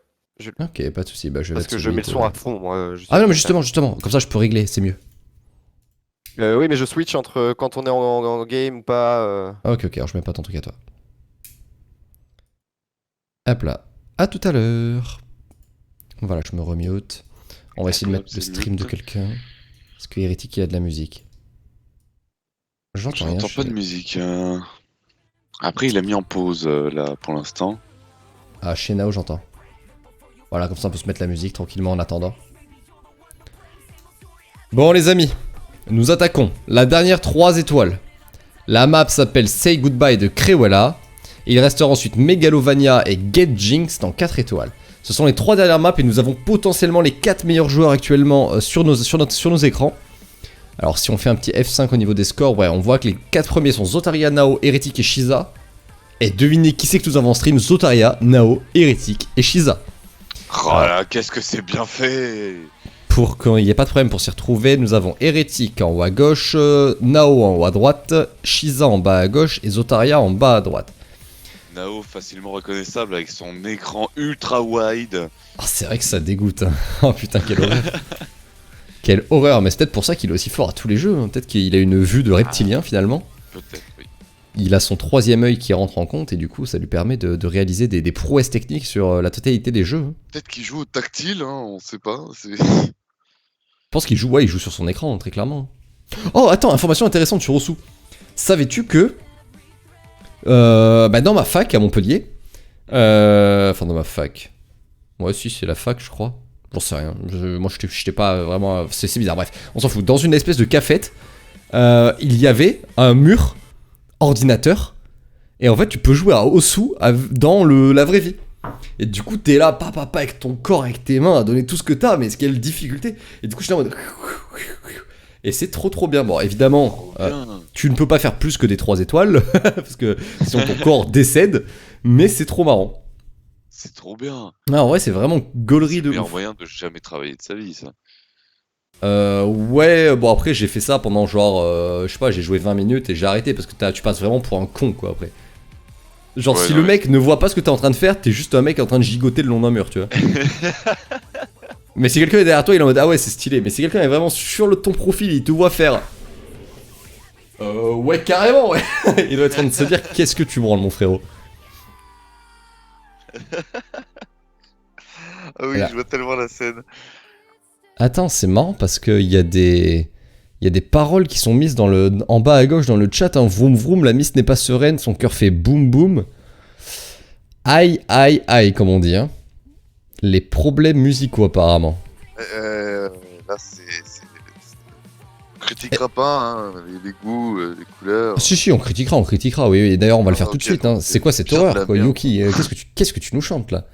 Ok, pas de soucis, bah, je vais Parce mettre que je celui mets le de- son à fond, moi. je sais Ah non, pas mais faire. justement, comme ça je peux régler, c'est mieux. Oui, mais je switch entre quand on est en game ou pas. Ah, ok, alors je mets pas ton truc à toi. Hop là, à tout à l'heure. Voilà, je me remute. On va essayer de mettre le stream de quelqu'un. Parce que Hérétique, il a de la musique. J'entends rien. J'entends pas de musique. Après, il a mis en pause là pour l'instant. Ah, chez Nao, j'entends. Voilà, comme ça on peut se mettre la musique tranquillement en attendant. Bon, les amis, nous attaquons la dernière 3 étoiles. La map s'appelle Say Goodbye de Crewella. Il restera ensuite Megalovania et Get Jinx dans 4 étoiles. Ce sont les 3 dernières maps et nous avons potentiellement les 4 meilleurs joueurs actuellement sur nos écrans. Alors si on fait un petit F5 au niveau des scores, ouais, on voit que les 4 premiers sont Zotaria, Nao, Hérétique et Shiza. Et devinez qui c'est que nous avons en stream: Zotaria, Nao, Hérétique et Shiza. Oh là, qu'est-ce que c'est bien fait! Pour qu'il n'y ait pas de problème pour s'y retrouver, nous avons Hérétique en haut à gauche, Nao en haut à droite, Shiza en bas à gauche et Zotaria en bas à droite. Nao facilement reconnaissable avec son écran ultra wide. Ah, c'est vrai que ça dégoûte. Hein. Oh putain, quelle horreur. Quelle horreur, mais c'est peut-être pour ça qu'il est aussi fort à tous les jeux. Hein. Peut-être qu'il a une vue de reptilien finalement. Peut-être, oui. Il a son 3ème œil qui rentre en compte et du coup ça lui permet de réaliser des prouesses techniques sur la totalité des jeux. Hein. Peut-être qu'il joue au tactile, hein, on sait pas. Je pense qu'il joue, ouais, il joue sur son écran, très clairement. Oh, attends, information intéressante sur Osu. Savais-tu que dans ma fac à Montpellier, enfin dans ma fac, ouais, si c'est la fac, je crois. J'en sais rien. Moi, j'étais pas vraiment. C'est bizarre. Bref, on s'en fout. Dans une espèce de cafette, il y avait un mur ordinateur, et en fait, tu peux jouer à Osu dans la vraie vie. Et du coup, t'es là, papa, avec ton corps, avec tes mains, à donner tout ce que t'as, mais quelle difficulté. Et du coup, je suis là en mode. Et c'est trop bien. Bon, évidemment, tu ne peux pas faire plus que des 3 étoiles, parce que sinon ton corps décède, mais c'est trop marrant. C'est trop bien. Ah, en vrai, c'est vraiment gaulerie de C'est un ouf. moyen de jamais travailler de sa vie, ça. Ouais, bon, après, j'ai fait ça pendant genre, je sais pas, j'ai joué 20 minutes et j'ai arrêté, parce que tu passes vraiment pour un con, quoi, après. Genre, Ouais, si non, le mais- mec ne voit pas ce que t'es en train de faire, t'es juste un mec en train de gigoter le long d'un mur, tu vois. Mais si quelqu'un est derrière toi, il est en mode ah ouais, c'est stylé. Mais si quelqu'un est vraiment sur ton profil, il te voit faire. Ouais, carrément, ouais. Il doit être en train de se dire qu'est-ce que tu branles, mon frérot. Ah oui, Là. je vois tellement la scène. Attends, c'est marrant parce qu'il y a des. Il y a des paroles qui sont mises en bas à gauche dans le chat. Hein. Vroom vroom, la miss n'est pas sereine, son cœur fait boum boum. Aïe aïe aïe, comme on dit. Hein. Les problèmes musicaux, apparemment. Là, c'est. On critiquera pas hein, les goûts, les couleurs. Ah, si, on critiquera, oui. Et d'ailleurs, on va le faire tout de ok, suite. Hein. donc, C'est quoi cette bien de horreur, la quoi, merde. Yuki qu'est-ce que tu nous chantes, là?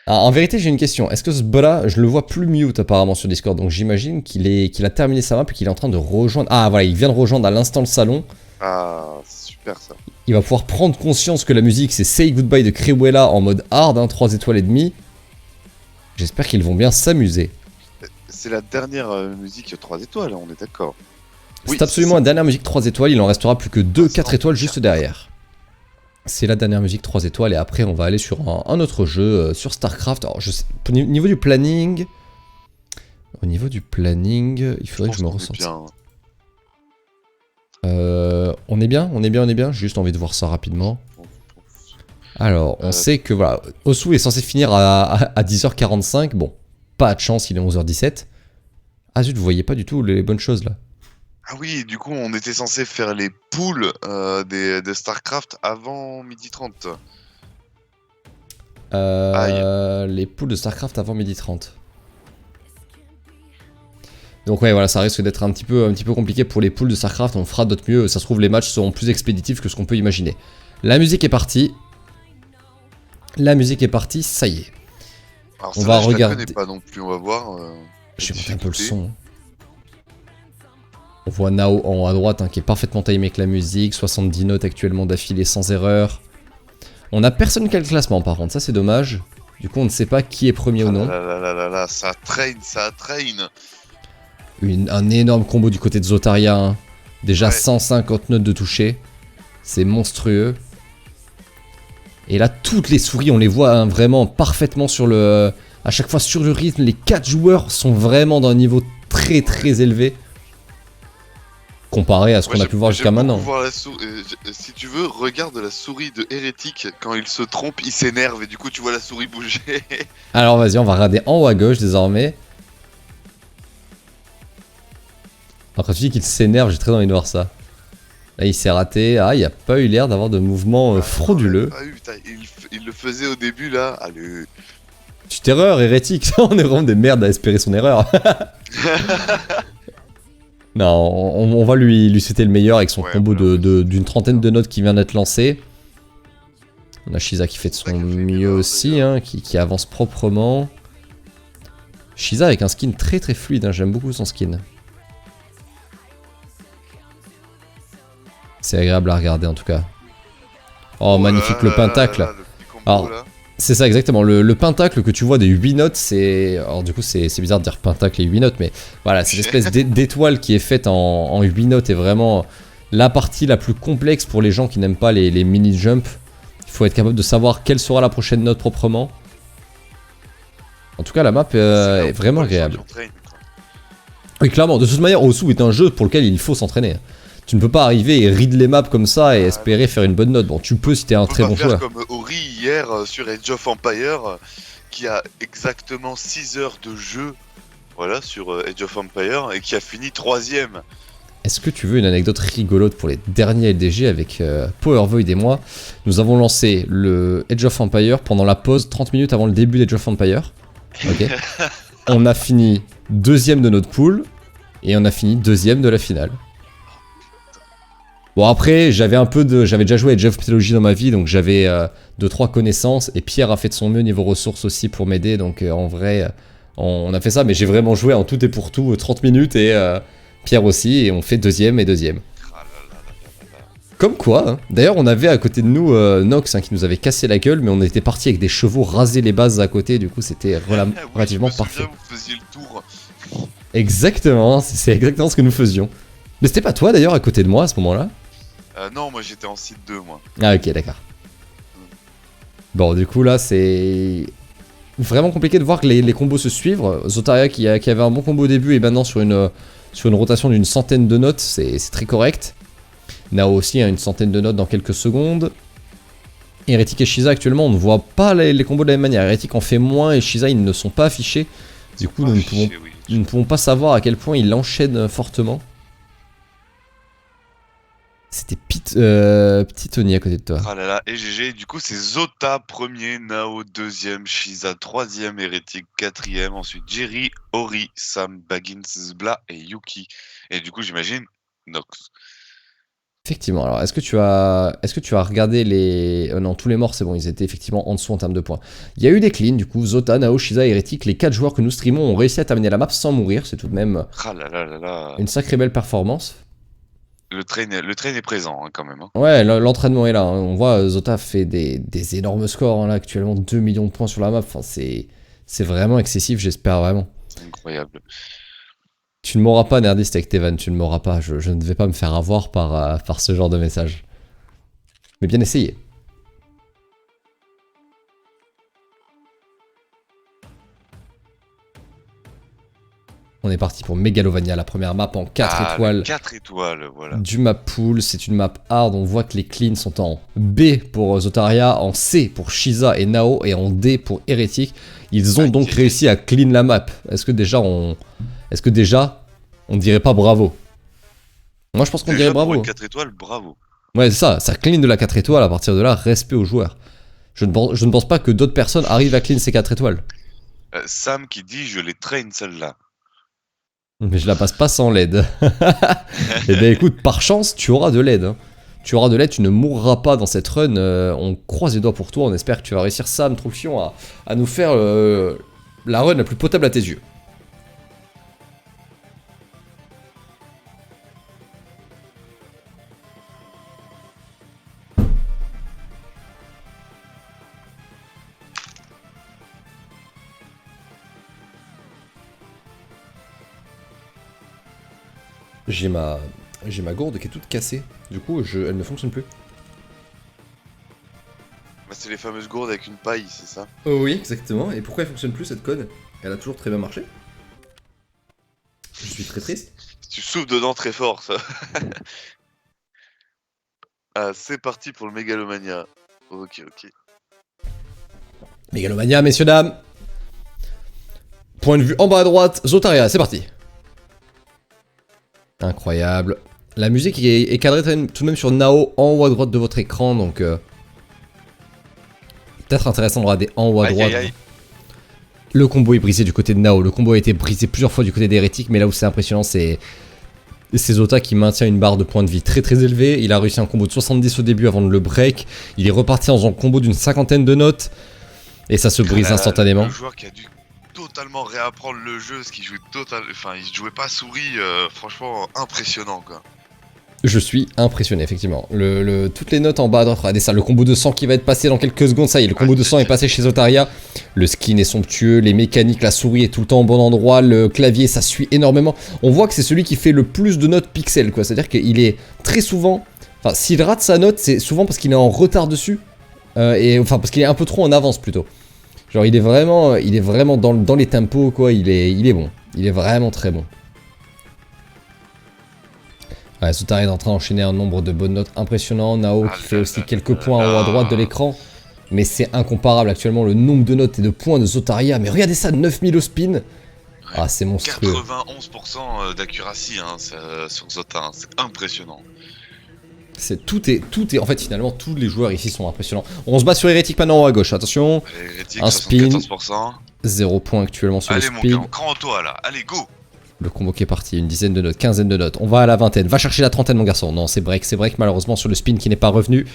Ah, en vérité, j'ai une question. Est-ce que ce bras, je le vois plus mute apparemment sur Discord, donc j'imagine qu'il a terminé sa map et qu'il est en train de rejoindre. Ah voilà, il vient de rejoindre à l'instant le salon. Ah, c'est super ça. Il va pouvoir prendre conscience que la musique c'est Say Goodbye de Crewella en mode hard, hein, 3 étoiles et demie. J'espère qu'ils vont bien s'amuser. C'est la dernière musique 3 étoiles, on est d'accord. C'est absolument la dernière musique 3 étoiles, il en restera plus que 2 4 étoiles juste derrière. C'est la dernière musique 3 étoiles et après on va aller sur un autre jeu, sur StarCraft. Alors je sais, au niveau du planning, il faudrait que je me ressente. On est bien, j'ai juste envie de voir ça rapidement. Alors, on sait que voilà, Osu est censé finir à 10h45, bon, pas de chance, il est 11h17. Ah zut, vous voyez pas du tout les bonnes choses là. Ah oui, du coup, on était censé faire les poules des StarCraft avant 12h30. Les poules de StarCraft avant 12h30. Donc ouais, voilà, ça risque d'être un petit peu compliqué pour les poules de StarCraft, on fera d'autre mieux, ça se trouve les matchs seront plus expéditifs que ce qu'on peut imaginer. La musique est partie. Ça y est. Alors, on va regarder. Je la connais pas non plus, on va voir. Je vais monter un peu le son. On voit Nao en haut à droite hein, qui est parfaitement timé avec la musique, 70 notes actuellement d'affilée sans erreur. On a personne qui a le classement par contre, ça c'est dommage. Du coup on ne sait pas qui est premier ou non. Là, ça traîne. Un énorme combo du côté de Zotaria. Hein. Déjà 150 notes de toucher. C'est monstrueux. Et là, toutes les souris, on les voit hein, vraiment parfaitement sur le... À chaque fois sur le rythme, les 4 joueurs sont vraiment d'un niveau très très élevé. Comparé à ce qu'on a pu voir jusqu'à maintenant. Si tu veux, regarde la souris de Hérétique. Quand il se trompe, il s'énerve et du coup tu vois la souris bouger. Alors vas-y, on va regarder en haut à gauche désormais. Alors quand tu dis qu'il s'énerve, j'ai très envie de voir ça. Là il s'est raté. Ah, il n'y a pas eu l'air d'avoir de mouvement frauduleux. Ah oui, putain, il le faisait au début là. Allez. Petite erreur, Hérétique. On est vraiment des merdes à espérer son erreur. Non, on va lui souhaiter le meilleur avec son combo d'une trentaine de notes qui vient d'être lancé. On a Shiza qui fait de son mieux aussi, hein, qui avance proprement. Shiza avec un skin très très fluide, hein, j'aime beaucoup son skin. C'est agréable à regarder en tout cas. Oh, magnifique le pentacle. Alors, c'est ça exactement, le pentacle que tu vois des 8 notes, c'est... Alors du coup c'est bizarre de dire pentacle et 8 notes, mais voilà, cette espèce d'étoile qui est faite en 8 notes est vraiment la partie la plus complexe pour les gens qui n'aiment pas les mini-jumps. Il faut être capable de savoir quelle sera la prochaine note proprement. En tout cas la map est vraiment agréable. Oui clairement, de toute manière Osu est un jeu pour lequel il faut s'entraîner. Tu ne peux pas arriver et read les maps comme ça et espérer faire une bonne note. Bon, tu peux si t'es un très bon joueur. Comme Ori hier sur Age of Empire, qui a exactement 6 heures de jeu, voilà, sur Age of Empire, et qui a fini 3ème. Est-ce que tu veux une anecdote rigolote pour les derniers LDG avec Power Void et moi? Nous avons lancé le Age of Empire pendant la pause 30 minutes avant le début d'Age of Empire. Ok. On a fini 2ème de notre pool et on a fini 2ème de la finale. Bon après, j'avais déjà joué à Age of Mythology dans ma vie, donc j'avais 2-3 connaissances, et Pierre a fait de son mieux niveau ressources aussi pour m'aider, donc en vrai, on a fait ça, mais j'ai vraiment joué en tout et pour tout 30 minutes, et Pierre aussi, et on fait 2ème et 2ème. Comme quoi, hein. D'ailleurs on avait à côté de nous Nox hein, qui nous avait cassé la gueule, mais on était parti avec des chevaux raser les bases à côté, du coup c'était relativement parfait. Vous faisiez le tour. Exactement, c'est exactement ce que nous faisions. Mais c'était pas toi d'ailleurs à côté de moi à ce moment-là? Non, moi j'étais en site 2, moi. Ah ok, d'accord. Bon, du coup là c'est vraiment compliqué de voir que les combos se suivent. Zotaria qui avait un bon combo au début et maintenant sur une rotation d'une centaine de notes, c'est très correct. Nao aussi a une centaine de notes dans quelques secondes. Hérétique et Shiza actuellement on ne voit pas les combos de la même manière. Hérétique en fait moins et Shiza ils ne sont pas affichés. Du coup nous ne pouvons pas savoir à quel point il enchaîne fortement. C'était Petit Tony à côté de toi. Ah là là, et GG, du coup c'est Zota premier, Nao deuxième, Shiza troisième, Hérétique quatrième, ensuite Jerry, Ori, Sam, Baggins, Zbla et Yuki. Et du coup j'imagine Nox. Effectivement, alors est-ce que tu as regardé les... non, tous les morts c'est bon, ils étaient effectivement en dessous en termes de points. Il y a eu des cleans, du coup, Zota, Nao, Shiza, Hérétique, les 4 joueurs que nous streamons ont réussi à terminer la map sans mourir, c'est tout de même une sacrée belle performance. Le train est présent hein, quand même. Hein. Ouais, l'entraînement est là, hein. On voit Zota fait des énormes scores, hein, là actuellement 2 millions de points sur la map, enfin, c'est vraiment excessif, j'espère vraiment. C'est incroyable. Tu ne m'auras pas, Nerdist, avec tes vannes, tu ne m'auras pas. Je ne vais pas me faire avoir par ce genre de message. Mais bien essayé. On est parti pour Megalovania, la première map en 4 étoiles. 4 étoiles, voilà. Du map pool, c'est une map hard. On voit que les cleans sont en B pour Zotaria, en C pour Shiza et Nao, et en D pour Hérétique. Ils ont donc réussi à clean la map. Est-ce que déjà on dirait pas bravo? Moi je pense qu'on dirait bravo. Pour une 4 étoiles, bravo. Ouais c'est ça clean de la 4 étoiles, à partir de là, respect aux joueurs. Je ne pense pas que d'autres personnes arrivent à clean ces 4 étoiles. Sam qui dit je les traîne celle-là. Mais je la passe pas sans l'aide. Et ben écoute, par chance, tu auras de l'aide. Hein. Tu auras de l'aide, tu ne mourras pas dans cette run. On croise les doigts pour toi, on espère que tu vas réussir, Sam, Troufion, à nous faire la run la plus potable à tes yeux. J'ai ma gourde qui est toute cassée. Du coup, elle ne fonctionne plus. Bah, c'est les fameuses gourdes avec une paille, c'est ça? Oh oui, exactement. Et pourquoi elle fonctionne plus cette conne? Elle a toujours très bien marché. Je suis très triste. Tu souffles dedans très fort, ça. Ah, c'est parti pour le Mégalomania. Ok. Mégalomania, messieurs, dames. Point de vue en bas à droite, Zotaria, c'est parti. Incroyable. La musique est cadrée tout de même sur Nao en haut à droite de votre écran, donc... peut-être intéressant de regarder en haut à droite. Aïe. Le combo est brisé du côté de Nao. Le combo a été brisé plusieurs fois du côté d'Hérétique, mais là où c'est impressionnant, c'est Zota qui maintient une barre de points de vie très très élevée. Il a réussi un combo de 70 au début avant de le break. Il est reparti dans un combo d'une 50aine de notes. Et ça se brise instantanément. Le joueur qui a dû totalement réapprendre le jeu, ce qui jouait il jouait pas à souris, franchement impressionnant quoi. Je suis impressionné, effectivement. Toutes les notes en bas à droite, regardez ça, le combo de 100 qui va être passé dans quelques secondes, ça y est, le combo de 100 est passé chez Zotaria. Le skin est somptueux, les mécaniques, la souris est tout le temps au bon endroit, le clavier, ça suit énormément. On voit que c'est celui qui fait le plus de notes pixels, quoi. C'est-à-dire qu'il est très souvent... Enfin, s'il rate sa note, c'est souvent parce qu'il est en retard dessus. Enfin, parce qu'il est un peu trop en avance, plutôt. Genre, il est vraiment dans les tempos, quoi. Il est bon. Il est vraiment très bon. Ouais, Zotaria est en train d'enchaîner un nombre de bonnes notes impressionnant. Nao qui fait aussi quelques points en haut à droite de l'écran. Mais c'est incomparable actuellement le nombre de notes et de points de Zotaria. Mais regardez ça, 9000 au spin. Ouais, ah, c'est monstrueux. 91% d'accuracy sur Zota, hein, c'est impressionnant. Tout est... En fait, finalement, tous les joueurs ici sont impressionnants. On se bat sur Hérétique maintenant en haut à gauche. Attention. Hérétique, un spin. 74%. 0 points actuellement sur allez, le spin. Mon grand toi là, allez go. Le combo qui est parti, une dizaine de notes, quinzaine de notes. On va à la vingtaine. Va chercher la trentaine, mon garçon. Non, c'est break malheureusement sur le spin qui n'est pas revenu.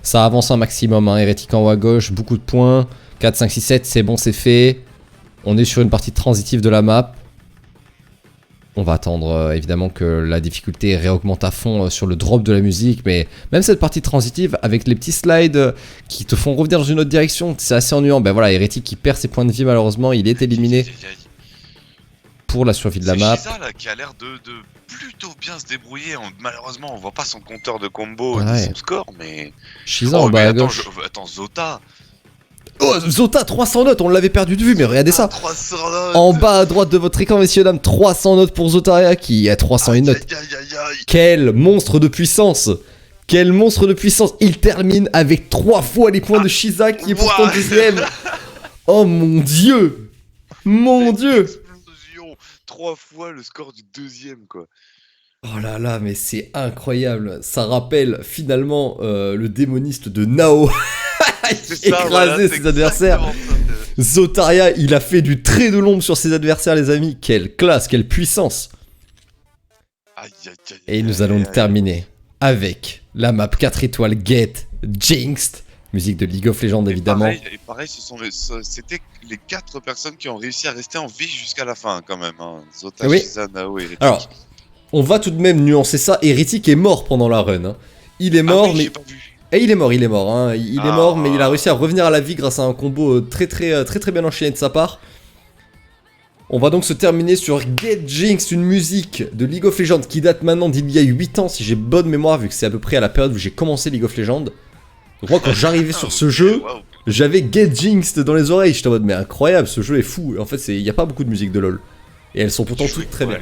Ça avance un maximum. Hein. Hérétique en haut à gauche, beaucoup de points. 4, 5, 6, 7, c'est bon, c'est fait. On est sur une partie transitive de la map. On va attendre évidemment que la difficulté réaugmente à fond sur le drop de la musique. Mais même cette partie transitive, avec les petits slides qui te font revenir dans une autre direction, c'est assez ennuyant. Ben voilà, Hérétique qui perd ses points de vie malheureusement. Il est éliminé. Pour la survie de la map. C'est Shiza là qui a l'air de plutôt bien se débrouiller. Malheureusement, on voit pas son compteur de combo Ouais. ni son score, mais. Shiza en bas à gauche. Attends, Zota. Oh, Zota, 300 notes, on l'avait perdu de vue, mais regardez ça. 300 notes. En bas à droite de votre écran, messieurs dames, 300 notes pour Zotaria qui a 301 notes. Quel monstre de puissance. Quel monstre de puissance. Il termine avec 3 fois les points de Shiza qui est pourtant deuxième. Oh mon dieu. Mon dieu. 3 fois le score du deuxième, quoi. Oh là là, mais c'est incroyable. Ça rappelle finalement le démoniste de Nao. Il a écrasé ses adversaires. Zotaria, il a fait du trait de l'ombre sur ses adversaires, les amis. Quelle classe, quelle puissance. Et nous allons terminer avec la map 4 étoiles Get Jinxed. Musique de League of Legends, évidemment. Et pareil, c'était les 4 personnes qui ont réussi à rester en vie jusqu'à la fin, quand même. Hein. Zota, Oui. Shiza, Nao et Hérétique. Alors, on va tout de même nuancer ça. Hérétique est mort pendant la run. Hein. Il est mort, mais... j'ai pas vu. Et il est mort. Hein. Il est mort, mais il a réussi à revenir à la vie grâce à un combo très bien enchaîné de sa part. On va donc se terminer sur Get Jinx, une musique de League of Legends qui date maintenant d'il y a 8 ans, si j'ai bonne mémoire, vu que c'est à peu près à la période où j'ai commencé League of Legends. Donc moi, quand j'arrivais sur ce jeu, j'avais Get Jinxed dans les oreilles. J'étais en mode, mais incroyable, ce jeu est fou. Et en fait, il n'y a pas beaucoup de musique de LoL. Et elles sont pourtant toutes très bien.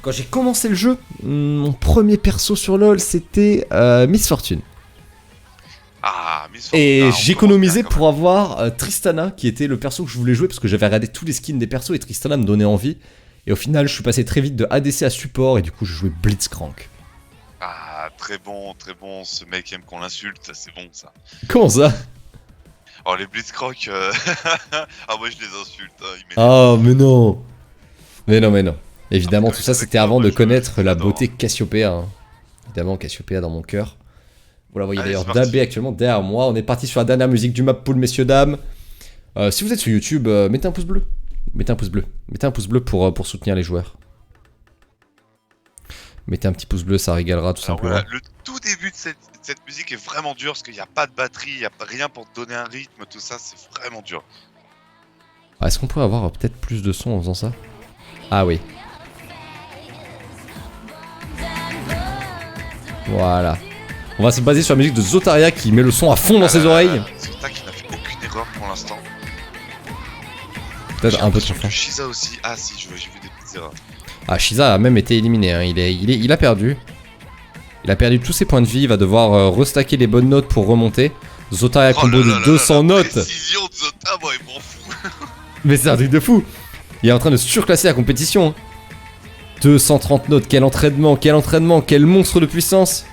Quand j'ai commencé le jeu, mon premier perso sur LoL, c'était Miss Fortune. Ah, Miss Fortune. Et j'économisais pour avoir Tristana, qui était le perso que je voulais jouer, parce que j'avais regardé tous les skins des persos et Tristana me donnait envie. Et au final, je suis passé très vite de ADC à support, et du coup, je jouais Blitzcrank. Ah, très bon, ce mec aime qu'on l'insulte, c'est bon ça. Comment ça? Oh, les Blitzcrank, ah, moi je les insulte. Hein, oh, mais non. Mais non. Évidemment, tout ça, c'était avant de connaître la beauté Cassiopeia. Hein. Évidemment, Cassiopeia dans mon cœur. Vous la voyez d'ailleurs dabé actuellement derrière moi. On est parti sur la dernière musique du map pool, messieurs, dames. Si vous êtes sur YouTube, mettez un pouce bleu. Mettez un pouce bleu pour soutenir les joueurs. Mettez un petit pouce bleu, ça régalera tout simplement. Voilà, le tout début de cette musique est vraiment dur parce qu'il n'y a pas de batterie, il n'y a rien pour te donner un rythme, tout ça, c'est vraiment dur. Ah, est-ce qu'on pourrait avoir peut-être plus de son en faisant ça? Ah oui. Voilà. On va se baser sur la musique de Zotaria qui met le son à fond dans ses oreilles. Zota qui n'a fait aucune erreur pour l'instant. Peut-être un peu de J'ai changement. Shiza aussi. Ah si, j'ai vu des petites erreurs. Ah, Shiza a même été éliminé, hein. Il a perdu. Il a perdu tous ses points de vie, il va devoir restacker les bonnes notes pour remonter. Zotaria combo de 200 notes. Précision de Zota, moi, il m'en fout. Mais c'est un truc de fou. Il est en train de surclasser la compétition. Hein. 230 notes, quel entraînement, quel monstre de puissance.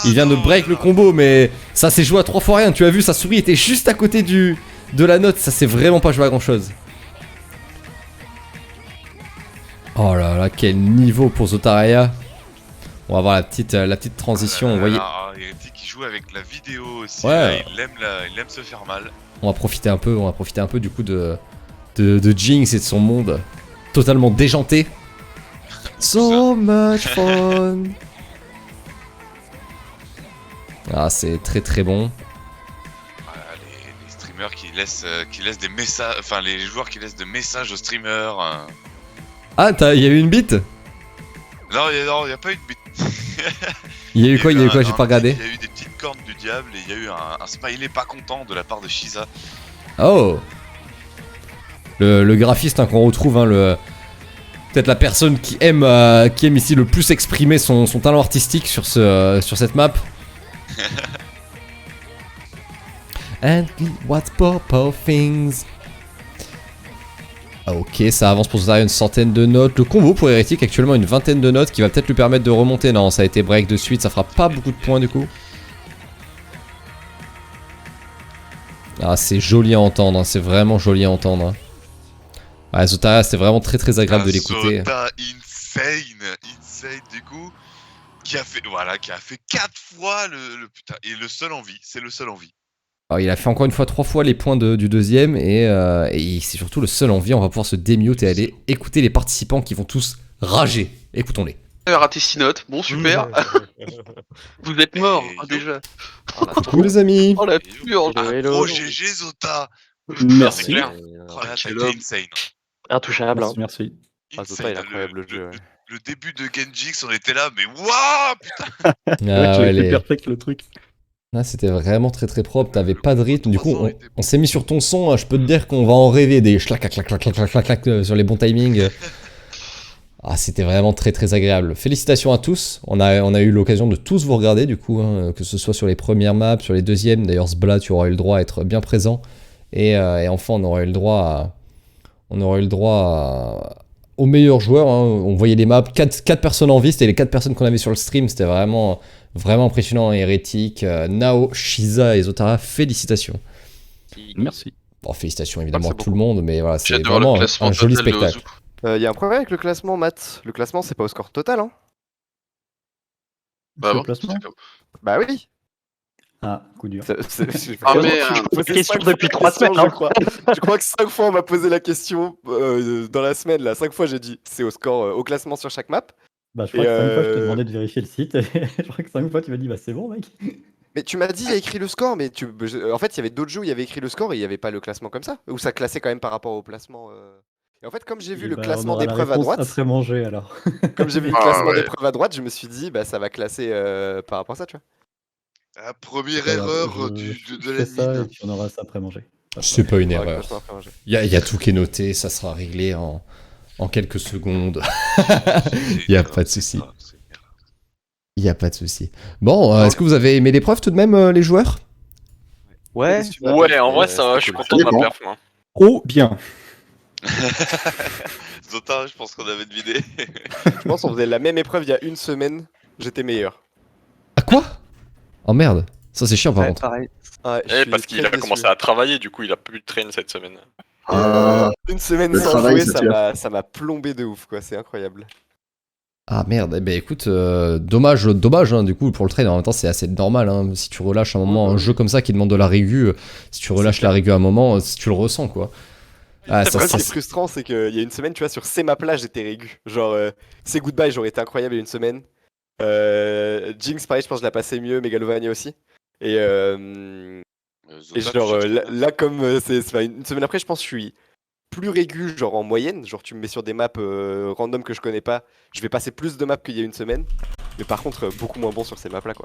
Il vient de break le combo, mais ça s'est joué à 3 fois rien. Tu as vu, sa souris était juste à côté de la note. Ça s'est vraiment pas joué à grand chose. Oh là là, quel niveau pour Zotaria. On va voir la petite transition. Vous voyez. Hérétique qui joue avec la vidéo aussi. Ouais. Là, il aime se faire mal. On va profiter un peu du coup de Jinx et de son monde totalement déjanté. So much fun. Ah, c'est très très bon. Les streamers qui laissent des messages, enfin les joueurs qui laissent des messages aux streamers. Ah, il y a eu une bite? Non, il n'y a pas eu de bite. Il y a eu quoi? J'ai pas regardé. Il y a eu des petites cornes du diable et il y a eu un smiley pas content de la part de Shiza. Oh. Le graphiste hein, qu'on retrouve, hein, peut-être la personne qui aime ici le plus exprimer son talent artistique sur cette map. And what purple things. Ok, ça avance pour Zotaria une centaine de notes. Le combo pour Hérétique actuellement une vingtaine de notes qui va peut-être lui permettre de remonter. Non, ça a été break de suite, ça fera pas beaucoup de points du coup. Ah, c'est joli à entendre, hein, c'est vraiment joli à entendre. Hein. Ouais, Zotaria, c'était vraiment très très agréable de l'écouter. Zota insane du coup, qui a fait 4 fois le putain, et le seul en vie, c'est le seul en vie. Alors, il a fait encore une fois 3 fois les points du deuxième et c'est surtout le seul en vie. On va pouvoir se démute et aller écouter les participants qui vont tous rager. Écoutons-les. Il a raté 6 notes, bon super. Vous êtes morts déjà. Coucou les amis. Oh la purge. Gros GG Zota. Merci. C'est clair. Oh là, t'as été insane. Intouchable. Merci, merci. Ah, Zota, il est incroyable le jeu. Ouais. Le début de Genjix, on était là, mais waouh putain. Ah, ouais, C'est perfect le truc. Ah, c'était vraiment très très propre, t'avais pas de rythme, du coup on s'est mis sur ton son, hein. Je peux te dire qu'on va en rêver des clac clac clac clac clac clac sur les bons timings. Ah, c'était vraiment très très agréable. Félicitations à tous, on a eu l'occasion de tous vous regarder du coup, hein, que ce soit sur les premières maps, sur les deuxièmes, d'ailleurs Zbla tu auras eu le droit à être bien présent, et enfin on aurait eu le droit aux meilleurs joueurs, hein. On voyait les maps, 4 personnes en vie, c'était les 4 personnes qu'on avait sur le stream, c'était vraiment impressionnant. Hérétique, Nao, Shiza et Zotaria, félicitations. Merci. Bon, félicitations évidemment Merci à tout le monde, mais voilà, c'est J'adore le vraiment classement un joli total de spectacle. Il y a un problème avec le classement, Matt. Le classement, c'est pas au score total, hein. Bah Le bon, placement Bah oui. Ah, coup dur. Ah merde. Question depuis 3 semaines. Je crois que 5 fois on m'a posé la question dans la semaine. Là, 5 fois j'ai dit c'est au score, au classement sur chaque map. Bah, je crois que 5 fois je te demandais de vérifier le site et je crois que 5 fois tu m'as dit bah c'est bon mec. Mais tu m'as dit il y a écrit le score, mais en fait il y avait d'autres jeux où il y avait écrit le score et il n'y avait pas le classement comme ça. Ou ça classait quand même par rapport au placement. Et en fait comme j'ai vu le classement d'épreuves à droite. Après manger alors. Comme j'ai vu le classement d'épreuves à droite, je me suis dit bah ça va classer par rapport à ça, tu vois. La première erreur de fais ça l'admin. et puis on aura ça après manger. C'est pas une Ouais, erreur. classement après manger. Il y a tout qui est noté, ça sera réglé en quelques secondes. Il n'y a pas de souci. Il n'y a pas de souci. Bon, est-ce que vous avez aimé l'épreuve tout de même, les joueurs? Ouais. Ouais, en vrai, ça va, je suis content de ma perf, moi. Oh bien. Zota, je pense qu'on avait deviné. Je pense qu'on faisait la même épreuve il y a une semaine, j'étais meilleur. Ah quoi? Oh merde, ça c'est chiant par contre. Pareil. Ouais, Parce qu'il a commencé à travailler, du coup, il a plus de train cette semaine. Une semaine Le sans travail, jouer, ça ça m'a plombé de ouf, quoi, c'est incroyable. Ah merde, eh ben écoute, dommage hein, du coup pour le train, en même temps c'est assez normal, hein, si tu relâches un moment un jeu comme ça qui demande de la régu, si tu relâches la régu à un moment, si tu le ressens quoi. Ah, Ce qui est frustrant, c'est qu'il y a une semaine, tu vois, sur ces maps-là, j'étais régu. Genre, c'est Goodbye, j'aurais été incroyable il y a une semaine. Jinx, pareil, je pense que je la passais mieux, Megalovania aussi. Et genre, là comme c'est une semaine après, je pense que je suis plus régu, genre en moyenne. Genre, tu me mets sur des maps random que je connais pas, je vais passer plus de maps qu'il y a une semaine. Mais par contre, beaucoup moins bon sur ces maps là quoi.